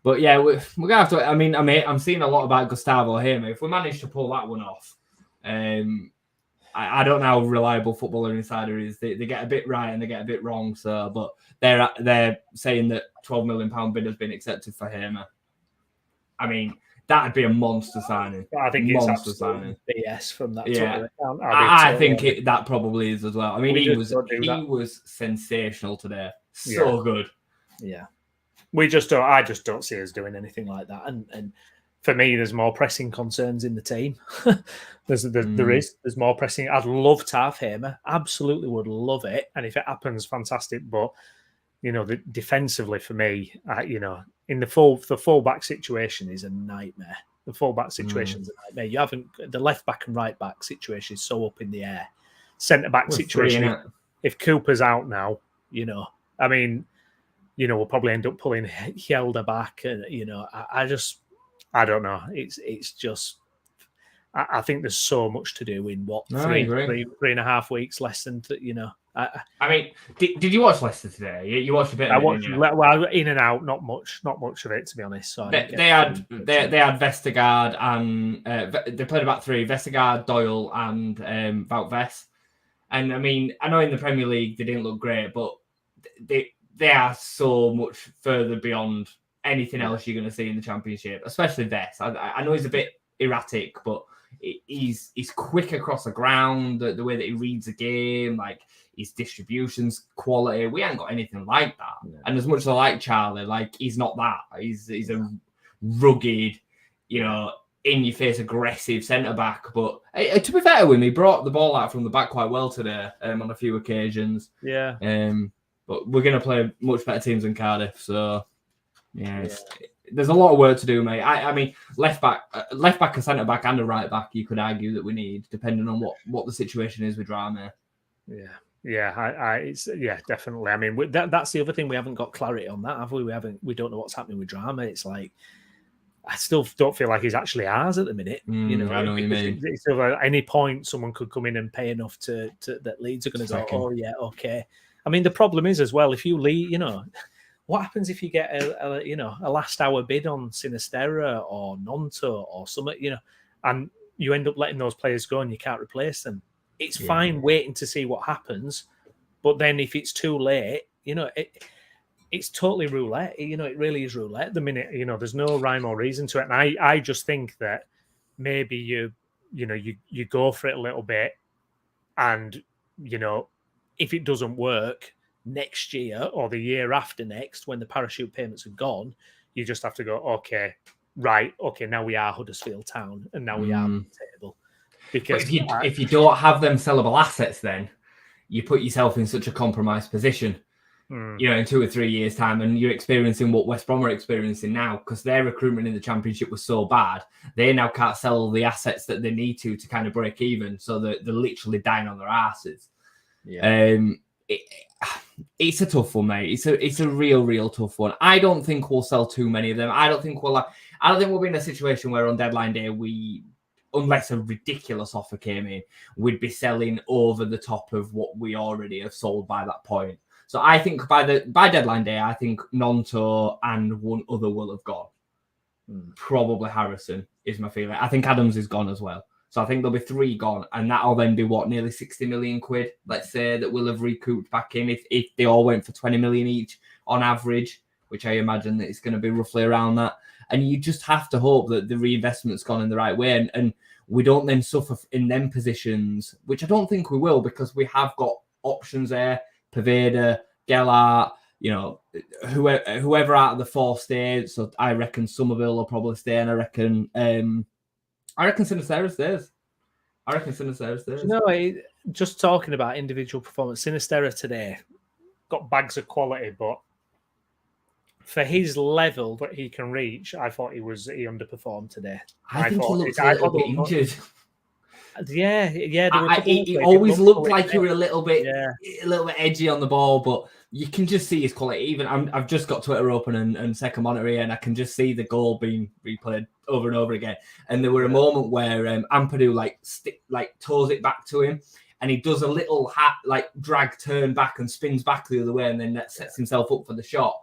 But yeah, we're going to have to... I mean, I'm seeing a lot about Gustavo here, mate. If we manage to pull that one off, I don't know how reliable Footballer Insider is. They get a bit right and they get a bit wrong. So, but they're saying that £12 million bid has been accepted for him. I mean, that'd be a monster signing. I think it's absolutely BS from that. Yeah, I think that probably is as well. I mean, he was sensational today. So good. Yeah, I just don't see us doing anything like that. And for me, there's more pressing concerns in the team. There's more pressing. I'd love to have him. Absolutely would love it. And if it happens, fantastic. But defensively for me, in the full-back situation is a nightmare. The full-back situation is a nightmare. You haven't the left-back and right-back situation is so up in the air. Centre-back situation, if Cooper's out now, I mean, we'll probably end up pulling Hjelde back, and I don't know. It's just I think there's so much to do in three and a half weeks, less than I mean, did you watch Leicester today? You watched a bit. I watched in and out, not much of it, to be honest. So they had Vestergaard and they played about 3: Vestergaard, Doyle, and Wout Wes. And I mean, I know in the Premier League they didn't look great, but they are so much further beyond anything else you're going to see in the Championship, especially Vest. I know he's a bit erratic, but he's quick across the ground, the way that he reads the game, like his distribution's quality. We ain't got anything like that. No. And as much as I like Charlie, like he's not that. He's a rugged, in-your-face aggressive centre-back. But to be fair with him, he brought the ball out from the back quite well today on a few occasions. Yeah. But we're going to play much better teams than Cardiff, so there's a lot of work to do, mate. I mean, left back, a centre back, and a right back. You could argue that we need, depending on what the situation is with Drama. Yeah, definitely. I mean, that's the other thing. We haven't got clarity on that, have we? We don't know what's happening with Drama. It's like I still don't feel like he's actually ours at the minute. I know what you mean. At any point, someone could come in and pay enough to that Leeds are going to go, oh yeah, okay. I mean, the problem is as well, if you leave, what happens if you get a last hour bid on Sinisterra or Nonto or something, and you end up letting those players go and you can't replace them? It's fine waiting to see what happens, but then if it's too late, it's totally roulette. It really is roulette at the minute. There's no rhyme or reason to it. And I just think that maybe you go for it a little bit, and if it doesn't work next year or the year after next, when the parachute payments are gone, you just have to go, okay, now we are Huddersfield Town, and now we are mid-table. Because if you don't have them sellable assets, then you put yourself in such a compromised position. In 2 or 3 years' time, and you're experiencing what West Brom are experiencing now, because their recruitment in the Championship was so bad, they now can't sell the assets that they need to kind of break even, so they're literally dying on their asses. It's a tough one, mate. It's a real tough one. I don't think we'll sell too many of them. I don't think we'll be in a situation where on deadline day unless a ridiculous offer came in, we'd be selling over the top of what we already have sold by that point. So I think by deadline day, I think Nonto and one other will have gone. Probably Harrison is my feeling. I think Adams is gone as well. So I think there'll be 3 gone, and that'll then be nearly 60 million quid, let's say, that we'll have recouped back in if they all went for 20 million each on average, which I imagine that it's going to be roughly around that. And you just have to hope that the reinvestment's gone in the right way, and we don't then suffer in them positions, which I don't think we will, because we have got options there. Paveda, Gellart, whoever out of the 4 stays. So I reckon Somerville will probably stay, and I reckon Sinisterra stays. Just talking about individual performance, Sinisterra today got bags of quality, but for his level that he can reach, I thought he underperformed today. I think he looked a little bit injured. Yeah. He always looked like he was a little bit edgy on the ball, but you can just see his quality. Even I've just got Twitter open and second monitor here, and I can just see the goal being replayed over and over again. And there were a moment where Ampadu toes it back to him, and he does a little drag turn back and spins back the other way, and then that sets himself up for the shot.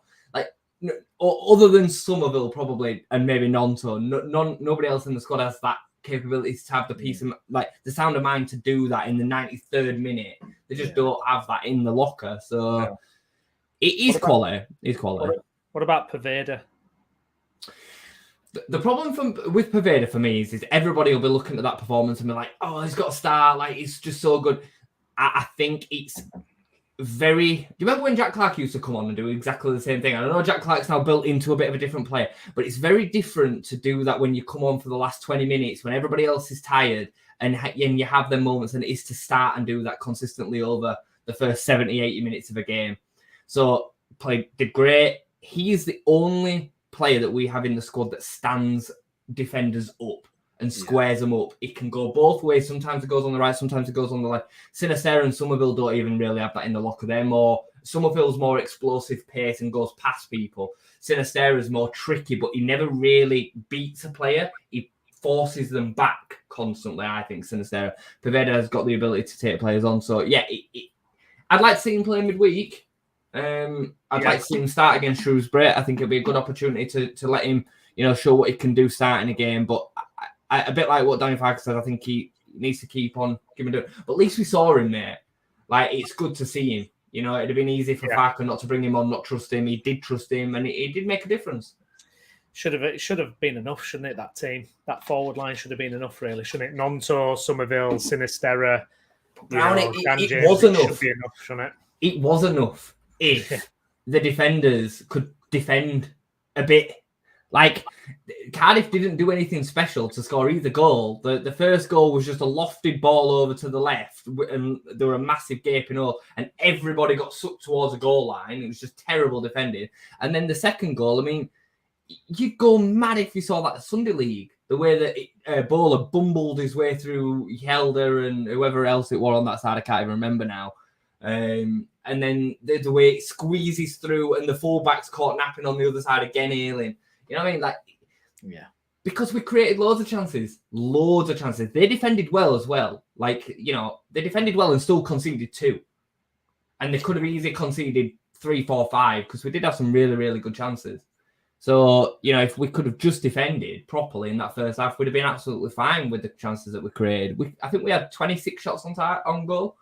Other than Somerville probably, and maybe Nonto, nobody else in the squad has that capabilities to have the piece of the sound of mind to do that in the 93rd minute. They just don't have that in the locker. So it is quality. It's quality. What about Paveda? The problem with Paveda for me is everybody will be looking at that performance and be like, oh, he's got a star, it's just so good. I think it's very... Do you remember when Jack Clark used to come on and do exactly the same thing? I know Jack Clark's now built into a bit of a different player, but it's very different to do that when you come on for the last 20 minutes, when everybody else is tired, and you have them moments, and it is to start and do that consistently over the first 70, 80 minutes of a game. So, did great. He is the only player that we have in the squad that stands defenders up and squares them up. It can go both ways. Sometimes it goes on the right, sometimes it goes on the left. Sinisterra and Somerville don't even really have that in the locker. Somerville's more explosive pace and goes past people. Sinisterra's more tricky, but he never really beats a player. He forces them back constantly, I think, Sinisterra. Paveda has got the ability to take players on. So, I'd like to see him play midweek. I'd like to see him start against Shrewsbury. I think it'd be a good opportunity to let him, show what he can do starting a game. But a bit like what Danny Farker said, I think he needs to keep on giving it. But at least we saw him there. It's good to see him. It'd have been easy for Farker not to bring him on, not trust him. He did trust him, and it did make a difference. It should have been enough, shouldn't it? That team, that forward line should have been enough, really, shouldn't it? Nonto, Somerville, Sinisterra, Brown, it James, was enough. Should be enough, shouldn't it? It was enough if the defenders could defend a bit. Like, Cardiff didn't do anything special to score either goal. The first goal was just a lofted ball over to the left, and there were a massive gaping hole, and everybody got sucked towards a goal line. It was just terrible defending. And then the second goal, I mean, you'd go mad if you saw that Sunday League, the way that Bowler bumbled his way through Helder and whoever else it was on that side. I can't even remember now. And then the way it squeezes through, and the fullback's caught napping on the other side again, Ailing. You know what I mean? Like, yeah. Because we created loads of chances. They defended well as well. Like, you know, they defended well and still conceded 2. And they could have easily conceded 3, 4, 5 because we did have some really, really good chances. So, you know, if we could have just defended properly in that first half, we'd have been absolutely fine with the chances that we created. I think we had 26 shots on goal,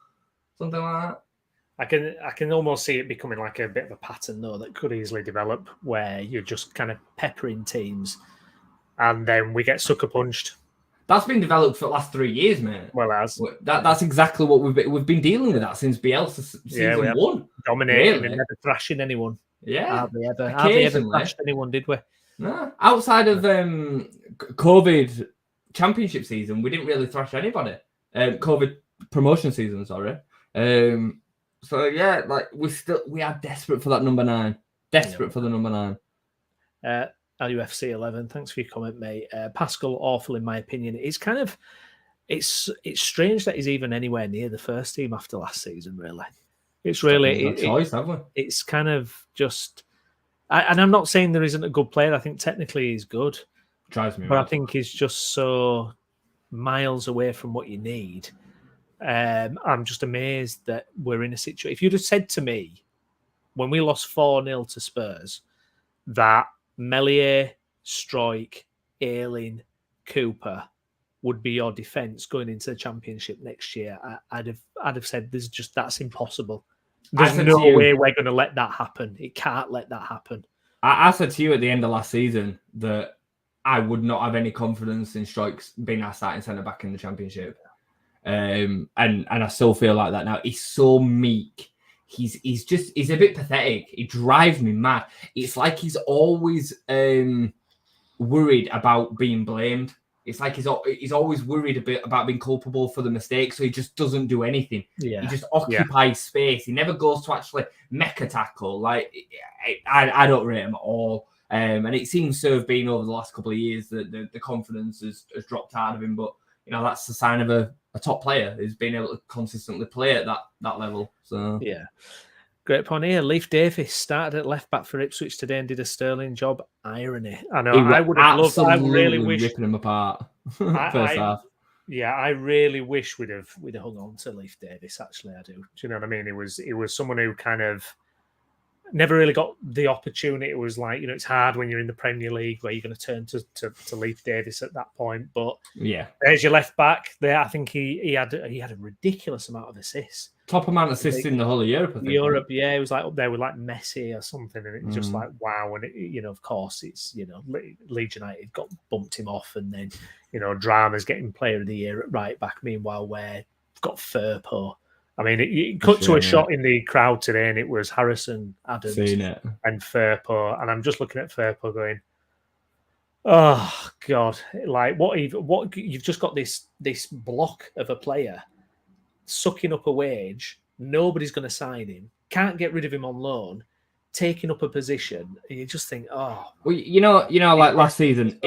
something like that. I can almost see it becoming like a bit of a pattern, though, that could easily develop where you're just kind of peppering teams and then we get sucker punched. That's been developed for the last 3 years, mate. Well, as that's exactly what we've been dealing with that since Bielsa season 1. Dominating and never thrashing anyone. Yeah. Hardly ever thrashed anyone, did we? No. Outside of COVID championship season, we didn't really thrash anybody. COVID promotion season, sorry. So yeah, like we are desperate for that number 9. Desperate for the number 9. LUFC 11, thanks for your comment, mate. Pascal, awful in my opinion. It's kind of it's strange that he's even anywhere near the first team after last season. Really, it's really choice, have we? It's kind of just. And I'm not saying there isn't a good player. I think technically he's good. Drives me, but I think he's just so miles away from what you need. I'm just amazed that we're in a situation. If you'd have said to me when we lost 4-0 to Spurs that Meslier, Struijk, Ayling, Cooper would be your defence going into the Championship next year, I'd have said that's impossible. There's no way we're going to let that happen. It can't let that happen. I said to you at the end of last season that I would not have any confidence in Struijk being our starting centre back in the Championship. And I still feel like that now. He's so meek. He's a bit pathetic. He drives me mad. It's like he's always worried about being blamed. It's like he's always worried a bit about being culpable for the mistake, so he just doesn't do anything. Yeah. He just occupies space. He never goes to actually make a tackle. Like I don't rate him at all. And it seems to have been over the last couple of years that the confidence has dropped out of him. But you know, that's the sign of a top player is being able to consistently play at that level. So yeah. Great point here. Leif Davis started at left back for Ipswich today and did a sterling job. Irony. I know. I would have loved. I really wish ripping him apart. First half. Yeah, I really wish we'd have hung on to Leif Davis. Actually, I do. Do you know what I mean? It was someone who kind of never really got the opportunity. It was like, you know, it's hard when you're in the Premier League where you're going to turn to Leif Davis at that point. But yeah, there's your left back there. I think he had a ridiculous amount of assists. Top amount of assists in the whole of Europe, I think. Europe, yeah, it was like up there with like Messi or something, and it's just like wow. And you know, of course, it's Leeds United got bumped him off, and then Drama's getting Player of the Year at right back. Meanwhile, we've got Firpo. I mean, it cut to a shot in the crowd today, and it was Harrison, Adams, and Firpo. And I'm just looking at Firpo going, "Oh God!" Like what you've just got this block of a player sucking up a wage. Nobody's going to sign him. Can't get rid of him on loan. Taking up a position, and you just think, "Oh." Well, you know, like last season,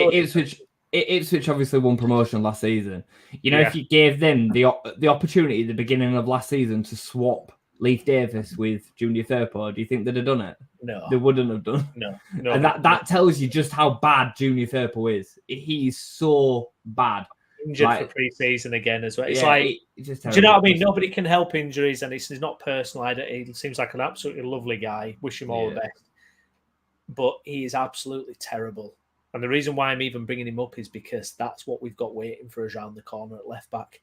Ipswich obviously won promotion last season. If you gave them the opportunity at the beginning of last season to swap Leif Davis with Junior Firpo, do you think they'd have done it? No. They wouldn't have done. No. And that tells you just how bad Junior Firpo is. He's so bad. Injured for pre-season again as well. It's do you know what I mean? Nobody can help injuries, and it's not personal. He seems like an absolutely lovely guy. Wish him all the best. But he is absolutely terrible. And the reason why I'm even bringing him up is because that's what we've got waiting for us around the corner at left back,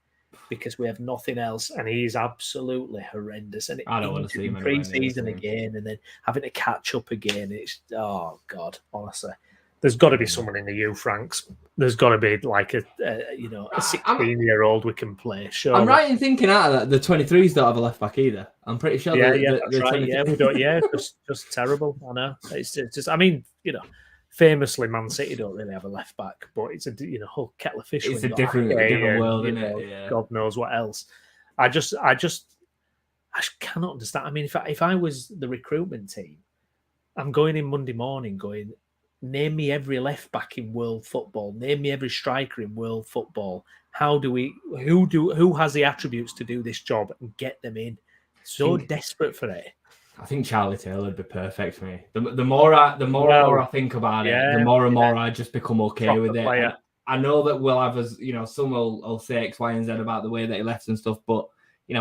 because we have nothing else, and he's absolutely horrendous. And I don't want to see him pre-season again, and then having to catch up again. It's God, honestly, There's got to be someone in the youth ranks. There's got to be like a 16-year-old we can play. Sure. I'm right in thinking out of that the 23s don't have a left back either. I'm pretty sure. That's right. Yeah, we don't. Yeah, just terrible. I know. It's just. I mean, famously, Man City don't really have a left back, but it's a whole kettle of fish. It's a different world, isn't it? Yeah. God knows what else. I cannot understand. I mean, if I was the recruitment team, I'm going in Monday morning going, name me every left back in world football. Name me every striker in world football. Who has the attributes to do this job and get them in? So desperate for it. I think Charlie Taylor would be perfect for me. The more I think about it, the more and more I just become okay with it. I know that we'll have some will say X, Y, and Z about the way that he left and stuff, but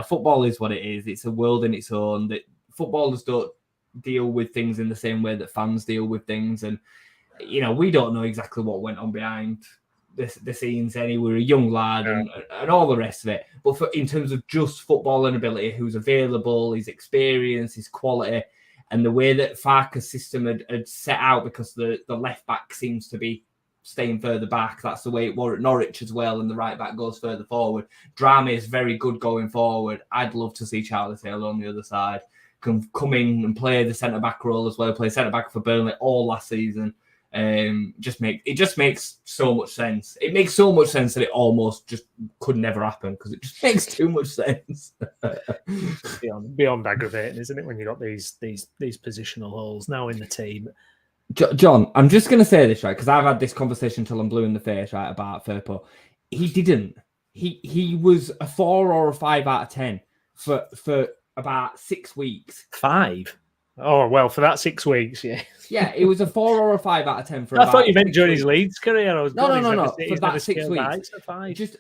football is what it is. It's a world in its own. That footballers don't deal with things in the same way that fans deal with things, and we don't know exactly what went on behind the scenes. We're a young lad and all the rest of it. But in terms of just footballing ability, who's available, his experience, his quality, and the way that Farke's system had set out, because the left back seems to be staying further back. That's the way it was at Norwich as well, and the right back goes further forward. Drama is very good going forward. I'd love to see Charlie Taylor on the other side can come in and play the centre back role as well. Play centre back for Burnley all last season. It just makes so much sense. It makes so much sense that it almost just could never happen, because it just makes too much sense. beyond aggravating, isn't it, when you got these positional holes now in the team? John, I'm just going to say this, right, because I've had this conversation till I'm blue in the face, right, about Firpo. He didn't. He was a 4 or a 5 out of 10 for about 6 weeks. 5? Oh, well, for that 6 weeks, yeah. Yeah, it was a 4 or a 5 out of 10 for I thought you meant during his Leeds career. No. For that 6 weeks. Just,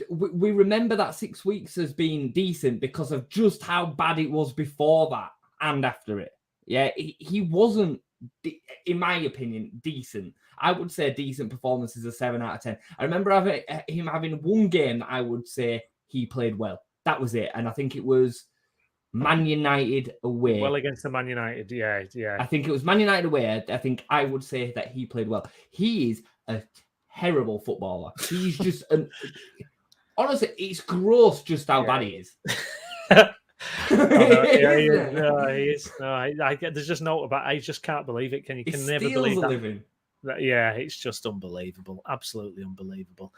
we remember that 6 weeks as being decent because of just how bad it was before that and after it. Yeah, he wasn't, in my opinion, decent. I would say a decent performance is a 7 out of 10. I remember him having one game that I would say he played well. That was it. And I think it was Man United away. Well, against the Man United, yeah. I think it was Man United away. I think I would say that he played well. He is a terrible footballer. He's just honestly, it's gross just how bad he is. He is. There's just no about. I just can't believe it. You can never believe that. Yeah, it's just unbelievable. Absolutely unbelievable.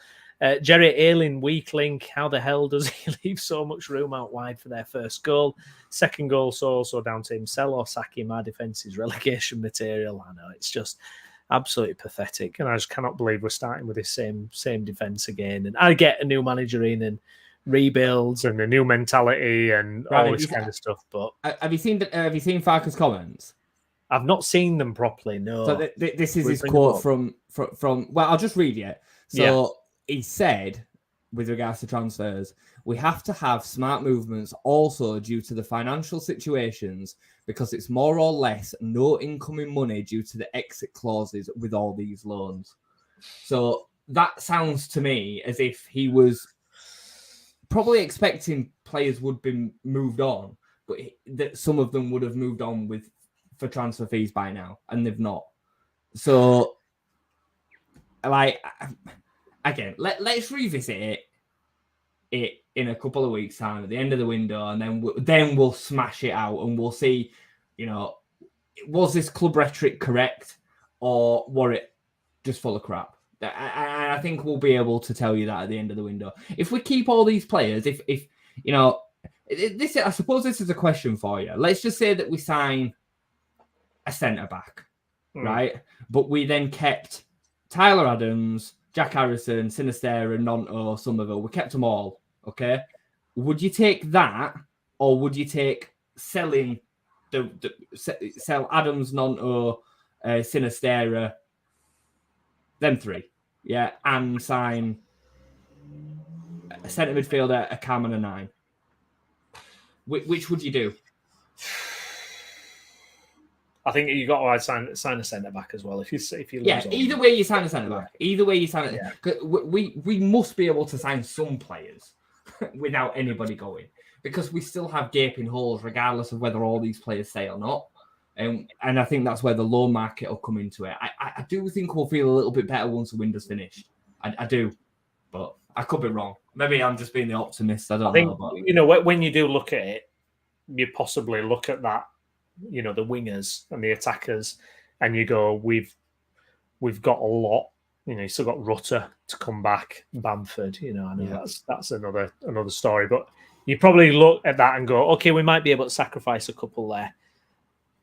Jerry Ayling, weak link. How the hell does he leave so much room out wide for their first goal? Second goal, so also down to him. Sell or sack him. Our defence is relegation material. I know, it's just absolutely pathetic, and I just cannot believe we're starting with this same defence again. And I get a new manager in and rebuilds and a new mentality and all this kind of stuff. But have you seen Farke's comments? I've not seen them properly. No. So this is his quote from. Well, I'll just read it. So he said, with regards to transfers, we have to have smart movements also due to the financial situations, because it's more or less no incoming money due to the exit clauses with all these loans. So that sounds to me as if he was probably expecting players would be moved on, but that some of them would have moved on for transfer fees by now, and they've not. So, again, let's revisit it in a couple of weeks' time at the end of the window, and then we'll smash it out, and we'll see, was this club rhetoric correct, or were it just full of crap? I think we'll be able to tell you that at the end of the window. If we keep all these players, if this, I suppose this is a question for you. Let's just say that we sign a centre back, right? But we then kept Tyler Adams, Jack Harrison, Sinisterra, Nonto, Somerville. We kept them all, okay? Would you take that, or would you take selling sell Adams, Nonto, Sinisterra, them three, and sign a centre midfielder, a cam, and a 9? Which would you do? I think you got to sign a centre back as well. If you lose either way you sign a centre back. Either way you sign it. Yeah. We must be able to sign some players without anybody going, because we still have gaping holes, regardless of whether all these players say or not. And I think that's where the loan market will come into it. I do think we'll feel a little bit better once the window's finished. I do, but I could be wrong. Maybe I'm just being the optimist. I don't know. But when you do look at it, you possibly look at that, the wingers and the attackers, and you go, we've got a lot. You still got Rutter to come back, Bamford. I know that's another story. But you probably look at that and go, okay, we might be able to sacrifice a couple there.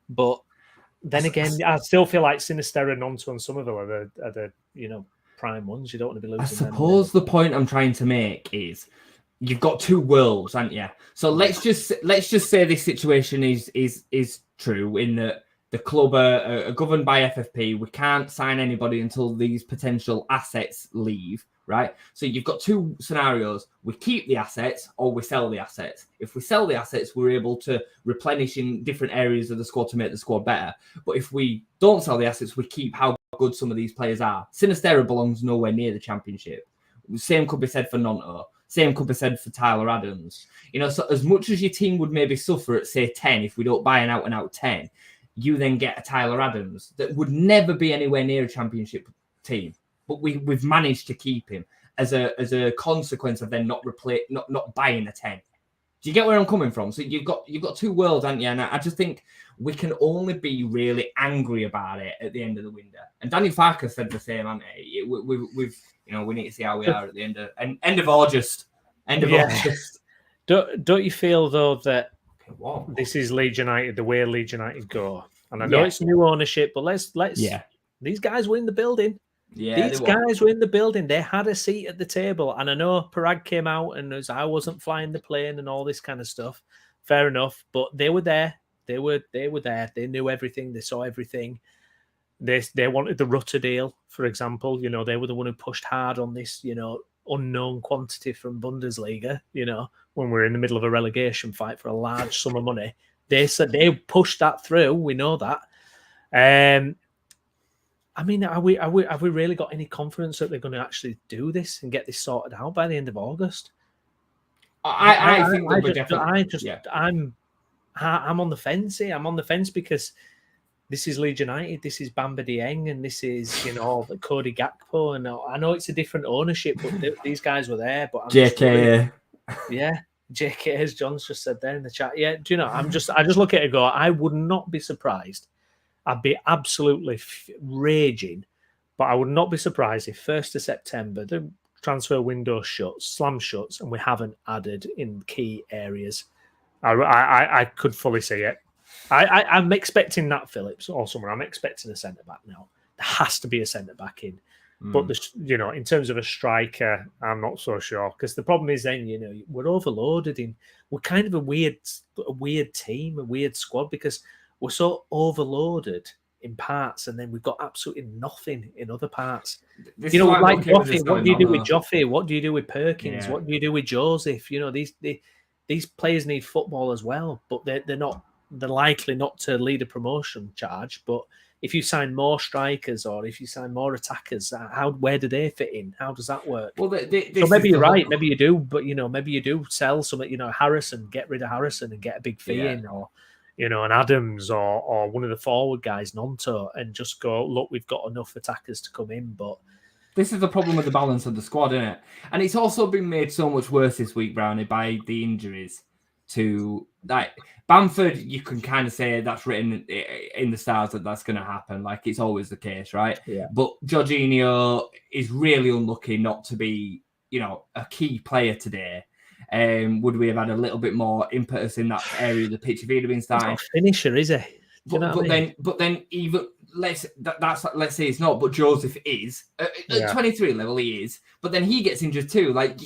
But then again, I still feel like Sinisterra, Nonto, and Somerville are the prime ones. You don't want to be losing. I suppose the point I'm trying to make is you've got two worlds, haven't you? So let's just say this situation is true in that the club are governed by FFP. We can't sign anybody until these potential assets leave, right? So you've got two scenarios. We keep the assets or we sell the assets. If we sell the assets, we're able to replenish in different areas of the squad to make the squad better. But if we don't sell the assets, we keep how good some of these players are. Sinisterra belongs nowhere near the Championship. Same could be said for Nonto. Same could be said for Tyler Adams. So as much as your team would maybe suffer at, say, 10, if we don't buy an out-and-out 10, you then get a Tyler Adams that would never be anywhere near a Championship team. But we've managed to keep him as a consequence of then not buying a 10. Do you get where I'm coming from? So you've got two worlds, haven't you? And I just think we can only be really angry about it at the end of the window. And Danny Farker said the same, hasn't he? We need to see how we are at the end of August. August. Don't you feel though that this is Leeds United, the way Leeds United go? And I know it's new ownership, but let's these guys were in the building. Yeah, these guys were in the building. They had a seat at the table. And I know Parag came out and I wasn't flying the plane and all this kind of stuff. Fair enough. But they were there. They were there. They knew everything. They saw everything. They wanted the Rutter deal, for example. They were the one who pushed hard on this, unknown quantity from Bundesliga, when we're in the middle of a relegation fight for a large sum of money. They said they pushed that through. We know that. I mean, have we really got any confidence that they're going to actually do this and get this sorted out by the end of August? I think definitely. I'm on the fence here. I'm on the fence because this is Leeds United, this is Bamba Dieng, and this is Cody Gakpo. And I know it's a different ownership, but these guys were there. But JK, JK, as John's just said there in the chat. Yeah, do you know? I just look at it and go, I would not be surprised. I'd be absolutely raging, but I would not be surprised if 1st of September, the transfer window slams shut, and we haven't added in key areas. I could fully see it. I'm expecting Nat Phillips or someone. I'm expecting a centre-back now. There has to be a centre-back in. But, in terms of a striker, I'm not so sure. Because the problem is then, we're overloaded. We're kind of a weird team, a weird squad, because we're so overloaded in parts, and then we've got absolutely nothing in other parts. Like Joffrey, what do you do with Joffrey? What do you do with Perkins? Yeah. What do you do with Joseph? These players need football as well, but they're likely not to lead a promotion charge. But if you sign more strikers or if you sign more attackers, where do they fit in? How does that work? Well, so maybe you're right. Maybe you do, but maybe you do sell something. Harrison, get rid of Harrison and get a big fee in, or an Adams or one of the forward guys, Nonto, and just go, look, we've got enough attackers to come in. But this is the problem with the balance of the squad, isn't it? And it's also been made so much worse this week, Brownie, by the injuries to Bamford. You can kind of say that's written in the stars that that's going to happen. Like it's always the case, right? Yeah. But Jorginho is really unlucky not to be, a key player today. Would we have had a little bit more impetus in that area of the pitch if he'd have been starting? He's not a finisher, is he? But then even let's say it's not, but Joseph is at 23 level. He is, but then he gets injured too. Like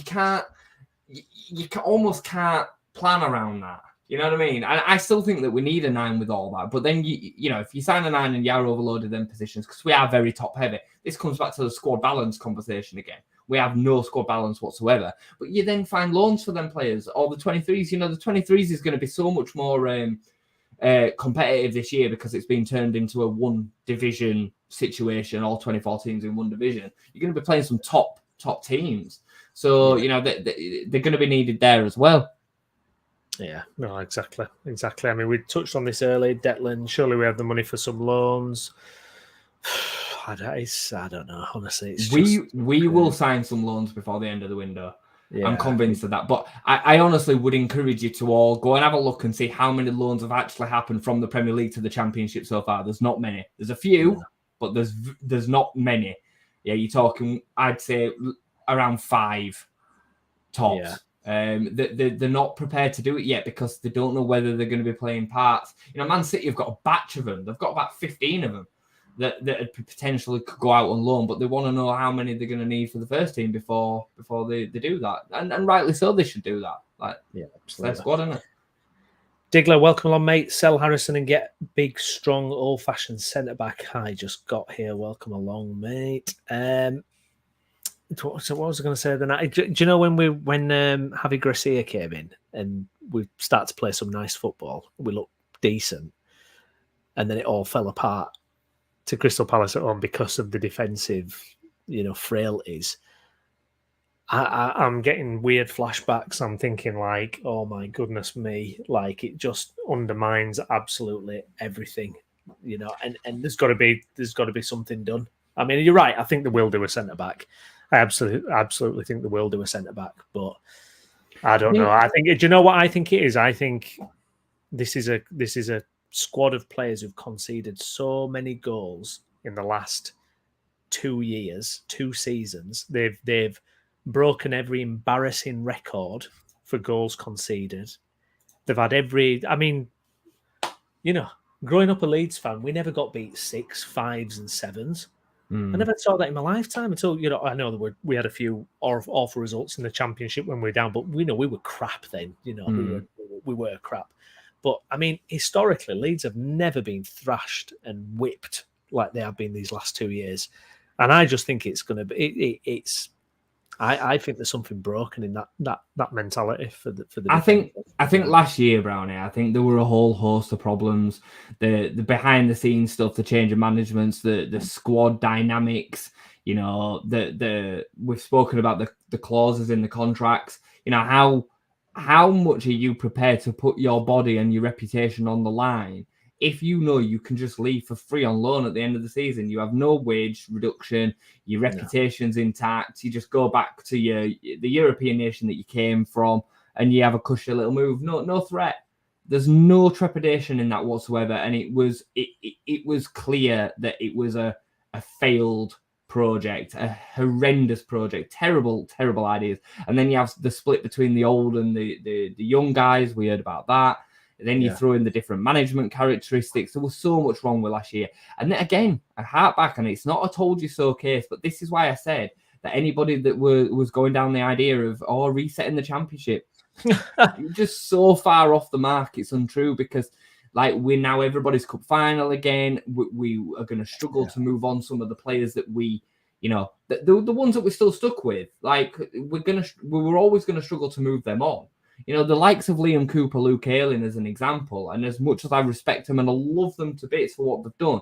you almost can't plan around that. You know what I mean? And I still think that we need a 9 with all that. But then if you sign a 9 and you are overloaded them positions, because we are very top heavy, this comes back to the squad balance conversation again. We have no squad balance whatsoever. But you then find loans for them players or the 23s. The 23s is going to be so much more competitive this year because it's been turned into a one division situation. All 24 teams in one division. You're going to be playing some top teams. So they're going to be needed there as well. Yeah, no, exactly. I mean, we touched on this early. Declan, surely we have the money for some loans. I don't know. Honestly, we will sign some loans before the end of the window. Yeah, I'm convinced of that. But I honestly would encourage you to all go and have a look and see how many loans have actually happened from the Premier League to the Championship so far. There's not many. There's a few, but there's not many. Yeah, you're talking, I'd say, around 5 tops. Yeah. They're not prepared to do it yet because they don't know whether they're going to be playing parts. Man City have got a batch of them. They've got about 15 of them that potentially could go out on loan, but they want to know how many they're going to need for the first team before they do that. And rightly so, they should do that. Yeah, absolutely. Their squad, isn't it? Diggler, welcome along, mate. Sell Harrison and get big, strong, old-fashioned centre-back. I just got here. Welcome along, mate. So what was I going to say then? Do you know when Javi Gracia came in and we started to play some nice football, we looked decent, and then it all fell apart to Crystal Palace at home because of the defensive, frailties. I'm getting weird flashbacks. I'm thinking like, oh my goodness me, like it just undermines absolutely everything, and there's got to be something done. I mean, you're right. I think they will do a centre back. I absolutely think they will do a centre back, but I don't know. I think, do you know what I think it is? I think this is a squad of players who've conceded so many goals in the last 2 seasons. They've broken every embarrassing record for goals conceded. They've had growing up a Leeds fan, we never got beat 6, 5s and 7s. I never saw that in my lifetime until, I know that we had a few awful results in the Championship when we were down, but we were crap then, we were crap. But, I mean, historically, Leeds have never been thrashed and whipped like they have been these last 2 years. And I just think it's going to be, I think there's something broken in that mentality for the I think last year, Brownie, I think there were a whole host of problems. The behind the scenes stuff, the change of managements, the squad dynamics. We've spoken about the clauses in the contracts. How much are you prepared to put your body and your reputation on the line if you can just leave for free on loan at the end of the season? You have no wage reduction, your reputation's intact, you just go back to the European nation that you came from and you have a cushy little move. No threat. There's no trepidation in that whatsoever. And it was clear that it was a failed project, a horrendous project, terrible ideas. And then you have the split between the old and the young guys. We heard about that. Then you throw in the different management characteristics. There was so much wrong with last year. And then again, I hark back, and it's not a told you so case, but this is why I said that anybody that was going down the idea of resetting the Championship, you're just so far off the mark. It's untrue, because we're now everybody's cup final again. We are going to struggle to move on some of the players that we, the ones that we're still stuck with. We were always going to struggle to move them on. The likes of Liam Cooper, Luke Ayling as an example, and as much as I respect them and I love them to bits for what they've done,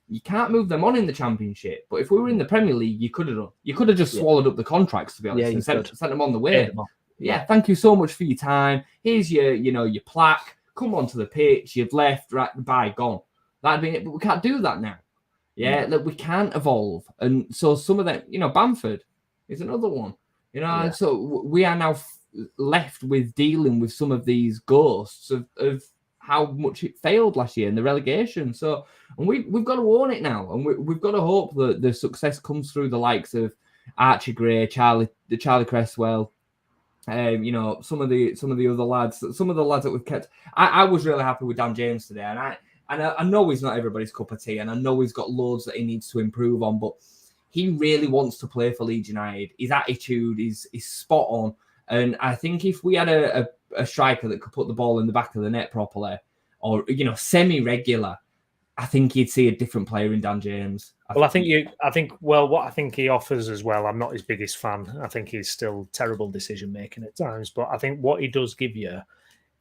you can't move them on in the Championship. But if we were in the Premier League, you could have done. You could have just swallowed up the contracts, to be honest, and sent them on the way. Yeah, thank you so much for your time. Here's your plaque. Come onto the pitch. You've left. Right, bye, gone. That'd be it. But we can't do that now. Yeah, we can't evolve. And so some of them, Bamford is another one. So we are now left with dealing with some of these ghosts of how much it failed last year in the relegation. So, and we've got to own it now, and we've got to hope that the success comes through the likes of Archie Gray, Charlie Cresswell, some of the other lads, some of the lads that we've kept. I was really happy with Dan James today, and I know he's not everybody's cup of tea, and I know he's got loads that he needs to improve on, but he really wants to play for Leeds United. His attitude is spot on. And I think if we had a striker that could put the ball in the back of the net properly, or semi-regular, I think you'd see a different player in Dan James. What I think he offers as well, I'm not his biggest fan. I think he's still terrible decision making at times, but I think what he does give you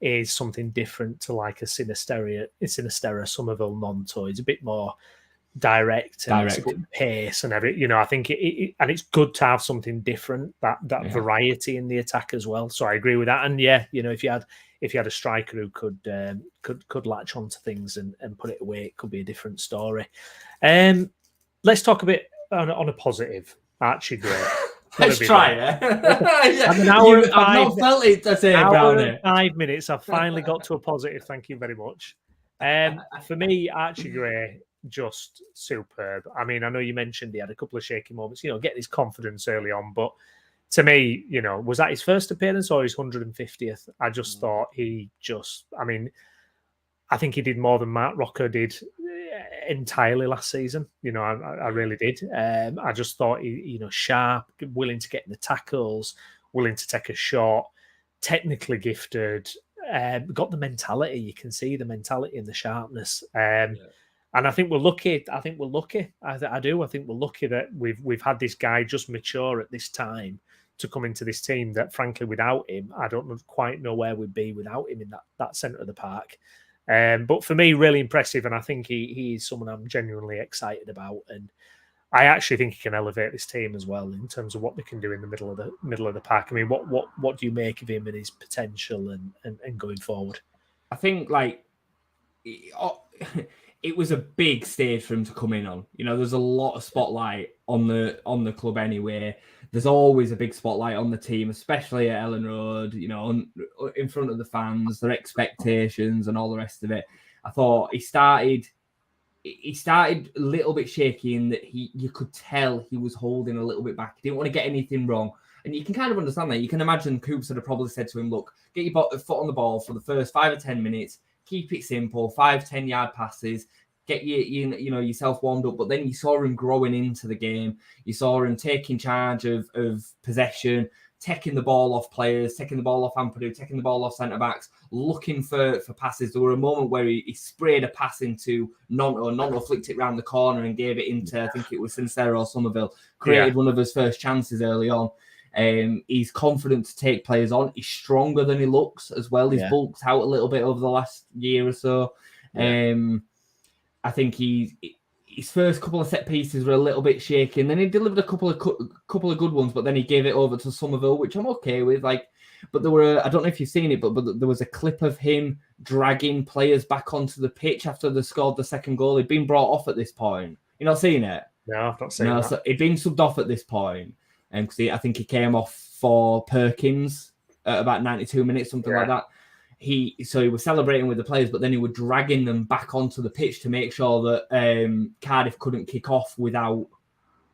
is something different to like a Sinisterra, Somerville, Montoya. It's a bit more direct and it's a good pace and everything. You know, I think and it's good to have something different, that variety in the attack as well. So I agree with that. And yeah, you know, if you had a striker who could latch onto things and put it away, it could be a different story. Let's talk a bit on a positive. Archie Gray. Let's try it. Yeah. I've not felt it to say about it. 5 minutes. I've finally got to a positive. Thank you very much. For me, Archie Gray, just superb. I mean, I know you mentioned he had a couple of shaky moments, you know, getting his confidence early on, but to me, you know, was that his first appearance or his 150th? I just thought I think he did more than Mark Rocker did entirely last season. You know, I really did. I just thought he, you know, sharp, willing to get in the tackles, willing to take a shot, technically gifted, got the mentality. You can see the mentality and the sharpness. And I think we're lucky. I do. I think we're lucky that we've had this guy just mature at this time to come into this team that, frankly, without him, I don't quite know where we'd be without him in that centre of the park. But for me, really impressive, and I think he is someone I'm genuinely excited about, and I actually think he can elevate this team as well in terms of what they can do in the middle of the park. I mean, what do you make of him and his potential and going forward? I think it was a big stage for him to come in on. You know, there's a lot of spotlight on the club anyway. There's always a big spotlight on the team, especially at Ellen Road, you know, in front of the fans, their expectations and all the rest of it. I thought he started a little bit shaky in that you could tell he was holding a little bit back. He didn't want to get anything wrong. And you can kind of understand that. You can imagine Coops would have probably said to him, look, get your foot on the ball for the first 5 or 10 minutes, keep it simple, 5-10 yard passes, get yourself warmed up. But then you saw him growing into the game. You saw him taking charge of possession, taking the ball off players, taking the ball off Ampadu, taking the ball off centre-backs, looking for passes. There were a moment where he sprayed a pass into Nonto. Nonto flicked it round the corner and gave it into, I think it was Sincero or Somerville, created one of his first chances early on. He's confident to take players on. He's stronger than he looks as well. He's bulked out a little bit over the last year or so. I think his first couple of set pieces were a little bit shaky, and then he delivered a couple of good ones, but then he gave it over to Somerville, which I'm okay with. But there were, I don't know if you've seen it, but there was a clip of him dragging players back onto the pitch after they scored the second goal. He'd been brought off at this point. You're not seeing it? No, I've not seen that. So he'd been subbed off at this point, because I think he came off for Perkins at about 92 minutes, something like that. He was celebrating with the players, but then he was dragging them back onto the pitch to make sure that Cardiff couldn't kick off without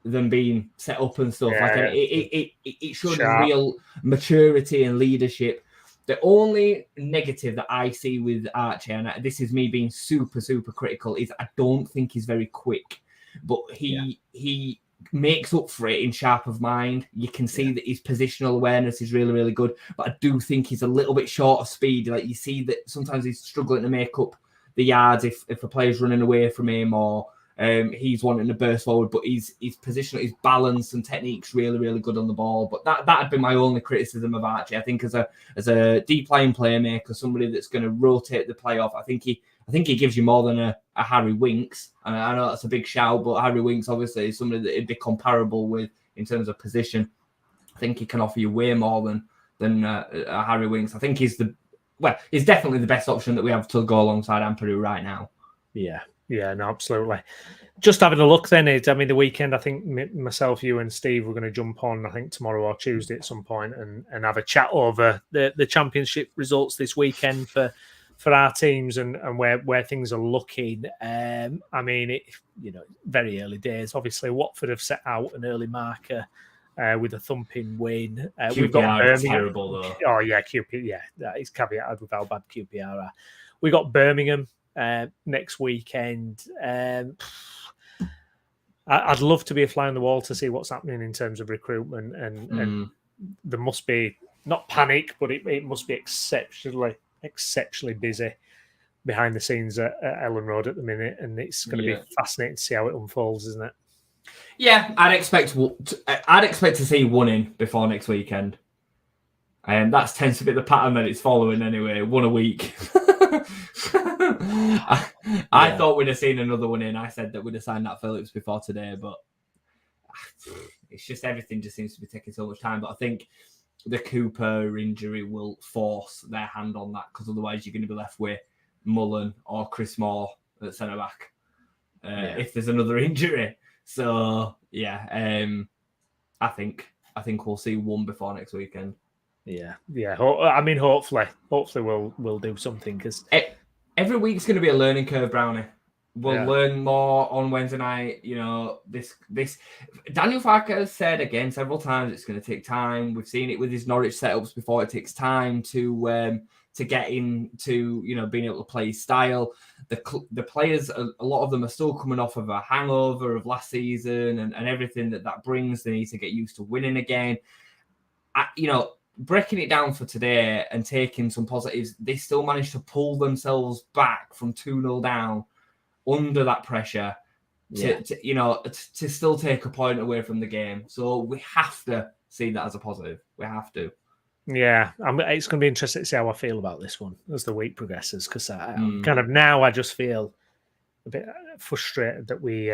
them being set up and stuff. It showed real maturity and leadership. The only negative that I see with Archie, and this is me being super, super critical, is I don't think he's very quick, but he makes up for it in sharp of mind. You can see that his positional awareness is really, really good, but I do think he's a little bit short of speed. Like, you see that sometimes he's struggling to make up the yards if a player's running away from him, or he's wanting to burst forward, but his positional, his balance and technique's really, really good on the ball. But that'd be my only criticism of Archie. I think as a deep line playmaker, somebody that's going to rotate the play off, I think he gives you more than a Harry Winks. And I know that's a big shout, but Harry Winks obviously is somebody that it'd be comparable with in terms of position. I think he can offer you way more than a Harry Winks. I think he's definitely the best option that we have to go alongside Ampadu right now. Yeah, no, absolutely. Just having a look then, the weekend, I think myself, you and Steve were going to jump on, I think tomorrow or Tuesday at some point and have a chat over the championship results this weekend for our teams and where things are looking. Very early days. Obviously, Watford have set out an early marker with a thumping win. We've got Birmingham. Terrible though. Oh yeah, QPR. Yeah, that is caveated with how bad QPR are. We got Birmingham next weekend. I'd love to be a fly on the wall to see what's happening in terms of recruitment, and there must be not panic, but it must be exceptionally busy behind the scenes at Ellen Road at the minute, and it's going to be fascinating to see how it unfolds, isn't it? Yeah, I'd expect to see one in before next weekend. And that tends to be the pattern that it's following anyway. One a week. I thought we'd have seen another one in. I said that we'd have signed that Phillips before today, but it's just everything just seems to be taking so much time. But I think the Cooper injury will force their hand on that, because otherwise you're going to be left with Mullen or Chris Moore at centre back if there's another injury. So I think we'll see one before next weekend. Yeah. I mean, hopefully we'll do something, because every week's going to be a learning curve, Brownie. We'll learn more on Wednesday night. You know, this Daniel Farke has said again several times it's going to take time. We've seen it with his Norwich setups before. It takes time to get into, you know, being able to play his style. The players, a lot of them are still coming off of a hangover of last season and everything that brings. They need to get used to winning again. Breaking it down for today and taking some positives, they still managed to pull themselves back from 2-0 down under that pressure to still take a point away from the game. So we have to see that as a positive. We have to. Yeah, it's going to be interesting to see how I feel about this one as the week progresses, because kind of now I just feel a bit frustrated that we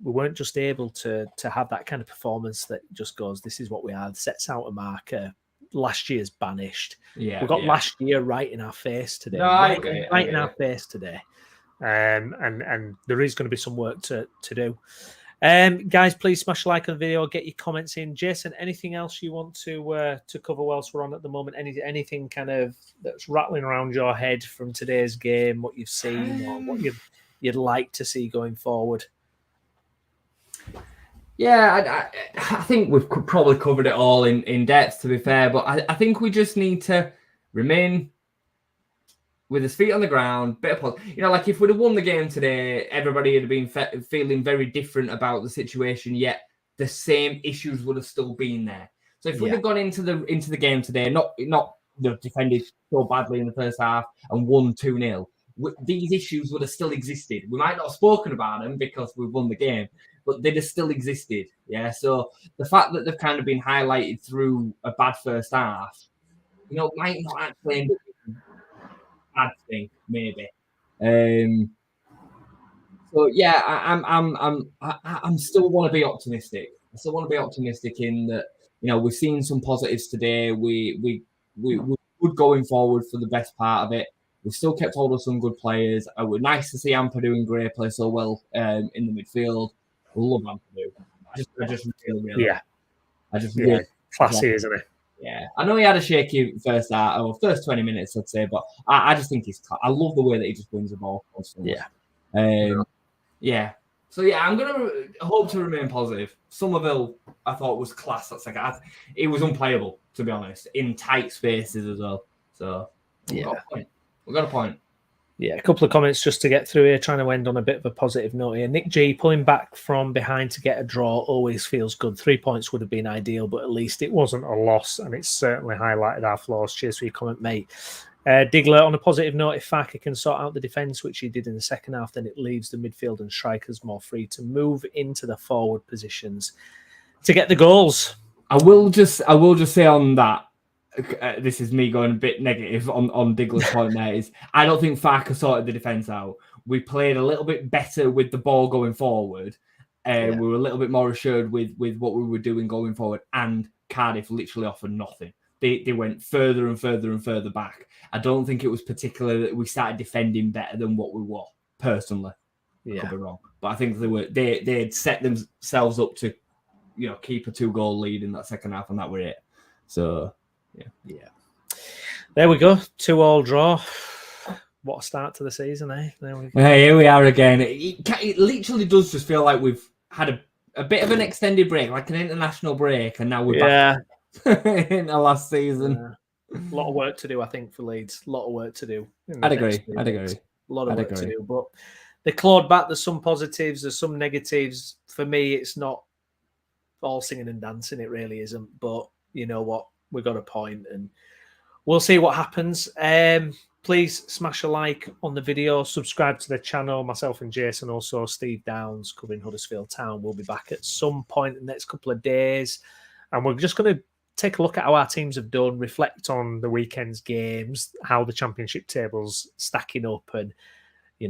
weren't just able to have that kind of performance that just goes, this is what we are, sets out a marker. Last year's banished. We got last year right in our face today. Right in our face today. And there is going to be some work to do. Guys, please smash a like on the video, get your comments in. Jason, anything else you want to cover whilst we're on at the moment? Anything kind of that's rattling around your head from today's game, what you've seen or what you'd like to see going forward? Yeah, I think we've probably covered it all in depth, to be fair. But I think we just need to remain with his feet on the ground. Like if we'd have won the game today, everybody would have been feeling very different about the situation. Yet the same issues would have still been there. So if we'd have gone into the game today, not defended so badly in the first half and won 2-0, these issues would have still existed. We might not have spoken about them because we've won the game, but they'd have still existed. Yeah. So the fact that they've kind of been highlighted through a bad first half, might not actually end up being a bad thing, maybe. So yeah, I'm still want to be optimistic. I still want to be optimistic in that, we've seen some positives today. We're good going forward for the best part of it. We've still kept hold of some good players. It was nice to see Ampadu and Gray play so well in the midfield. I love Ampadu. I just really classy, isn't it? Yeah, I know he had a shaky first 20 minutes, I'd say, but I just think I love the way that he just wins the ball constantly. So I'm gonna hope to remain positive. Somerville, I thought was class. That's it was unplayable, to be honest, in tight spaces as well. So we've got a point. Yeah, a couple of comments just to get through here, trying to end on a bit of a positive note here. Nick G, pulling back from behind to get a draw always feels good. 3 points would have been ideal, but at least it wasn't a loss, and it's certainly highlighted our flaws. Cheers for your comment, mate. Diggler, on a positive note, if Farke can sort out the defence, which he did in the second half, then it leaves the midfield and strikers more free to move into the forward positions to get the goals. I will just say on that, this is me going a bit negative on Diggler's point there, is I don't think Farke sorted the defence out. We played a little bit better with the ball going forward. We were a little bit more assured with what we were doing going forward, and Cardiff literally offered nothing. They went further and further and further back. I don't think it was particularly that we started defending better than what we were, personally. I could be wrong. But I think they had set themselves up to, keep a 2-goal lead in that second half, and that were it. So yeah. There we go. 2-2 draw. What a start to the season, eh? There we go. Hey, here we are again. It literally does just feel like we've had a bit of an extended break, like an international break, and now we're back in the last season. A lot of work to do, I think, for Leeds. A lot of work to do. I'd agree. A lot of work to do. But they clawed back. There's some positives. There's some negatives. For me, it's not all singing and dancing. It really isn't. But you know what? We got a point, and we'll see what happens. Please smash a like on the video. Subscribe to the channel. Myself and Jason, also Steve Downs, covering Huddersfield Town. We'll be back at some point in the next couple of days. And we're just going to take a look at how our teams have done, reflect on the weekend's games, how the championship table's stacking up, and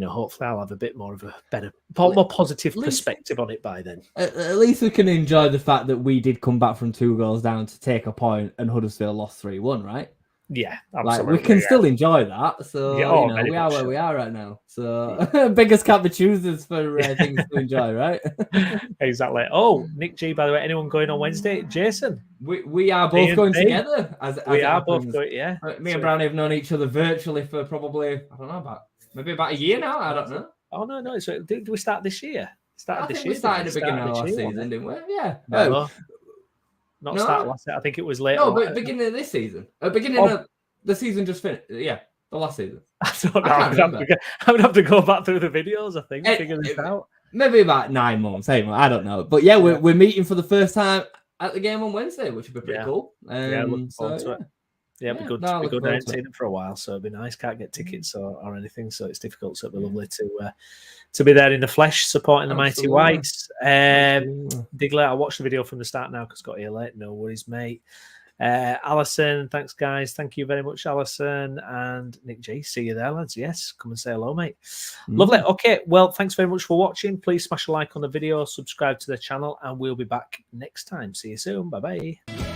hopefully I'll have a bit more of a more positive perspective on it by then. At least we can enjoy the fact that we did come back from 2 goals down to take a point, and Huddersfield lost 3-1, right? Yeah, absolutely. Like, we can still enjoy that. So we are where we are right now. So beggars can't be choosers for things to enjoy, right? Exactly. Oh, Nick G, by the way, anyone going on Wednesday? Jason? We are both going together. As we are both going, yeah. Me and Browney have known each other virtually for probably, I don't know, maybe about a year now. I don't know. Oh, no. So did we start this year? I think we started at the beginning of last season, didn't we? Yeah. No. Not start last season. I think it was later. No, but beginning of this season. Beginning of the season just finished. Yeah, the last season. I don't know. I would have to go back through the videos, I think, figure this out. Maybe about 9 months, 8 months. I don't know. But yeah, we're meeting for the first time at the game on Wednesday, which would be pretty cool. Looking forward to it. Yeah, it'd be good. I haven't seen them for a while, so it'd be nice. Can't get tickets or anything, so it's difficult. So it'd be lovely to be there in the flesh, supporting the mighty Whites. Diggler, I watched the video from the start now because got here late. No worries, mate. Alison, thanks, guys. Thank you very much, Alison and Nick J. See you there, lads. Yes, come and say hello, mate. Lovely. Okay, well, thanks very much for watching. Please smash a like on the video, subscribe to the channel, and we'll be back next time. See you soon. Bye bye.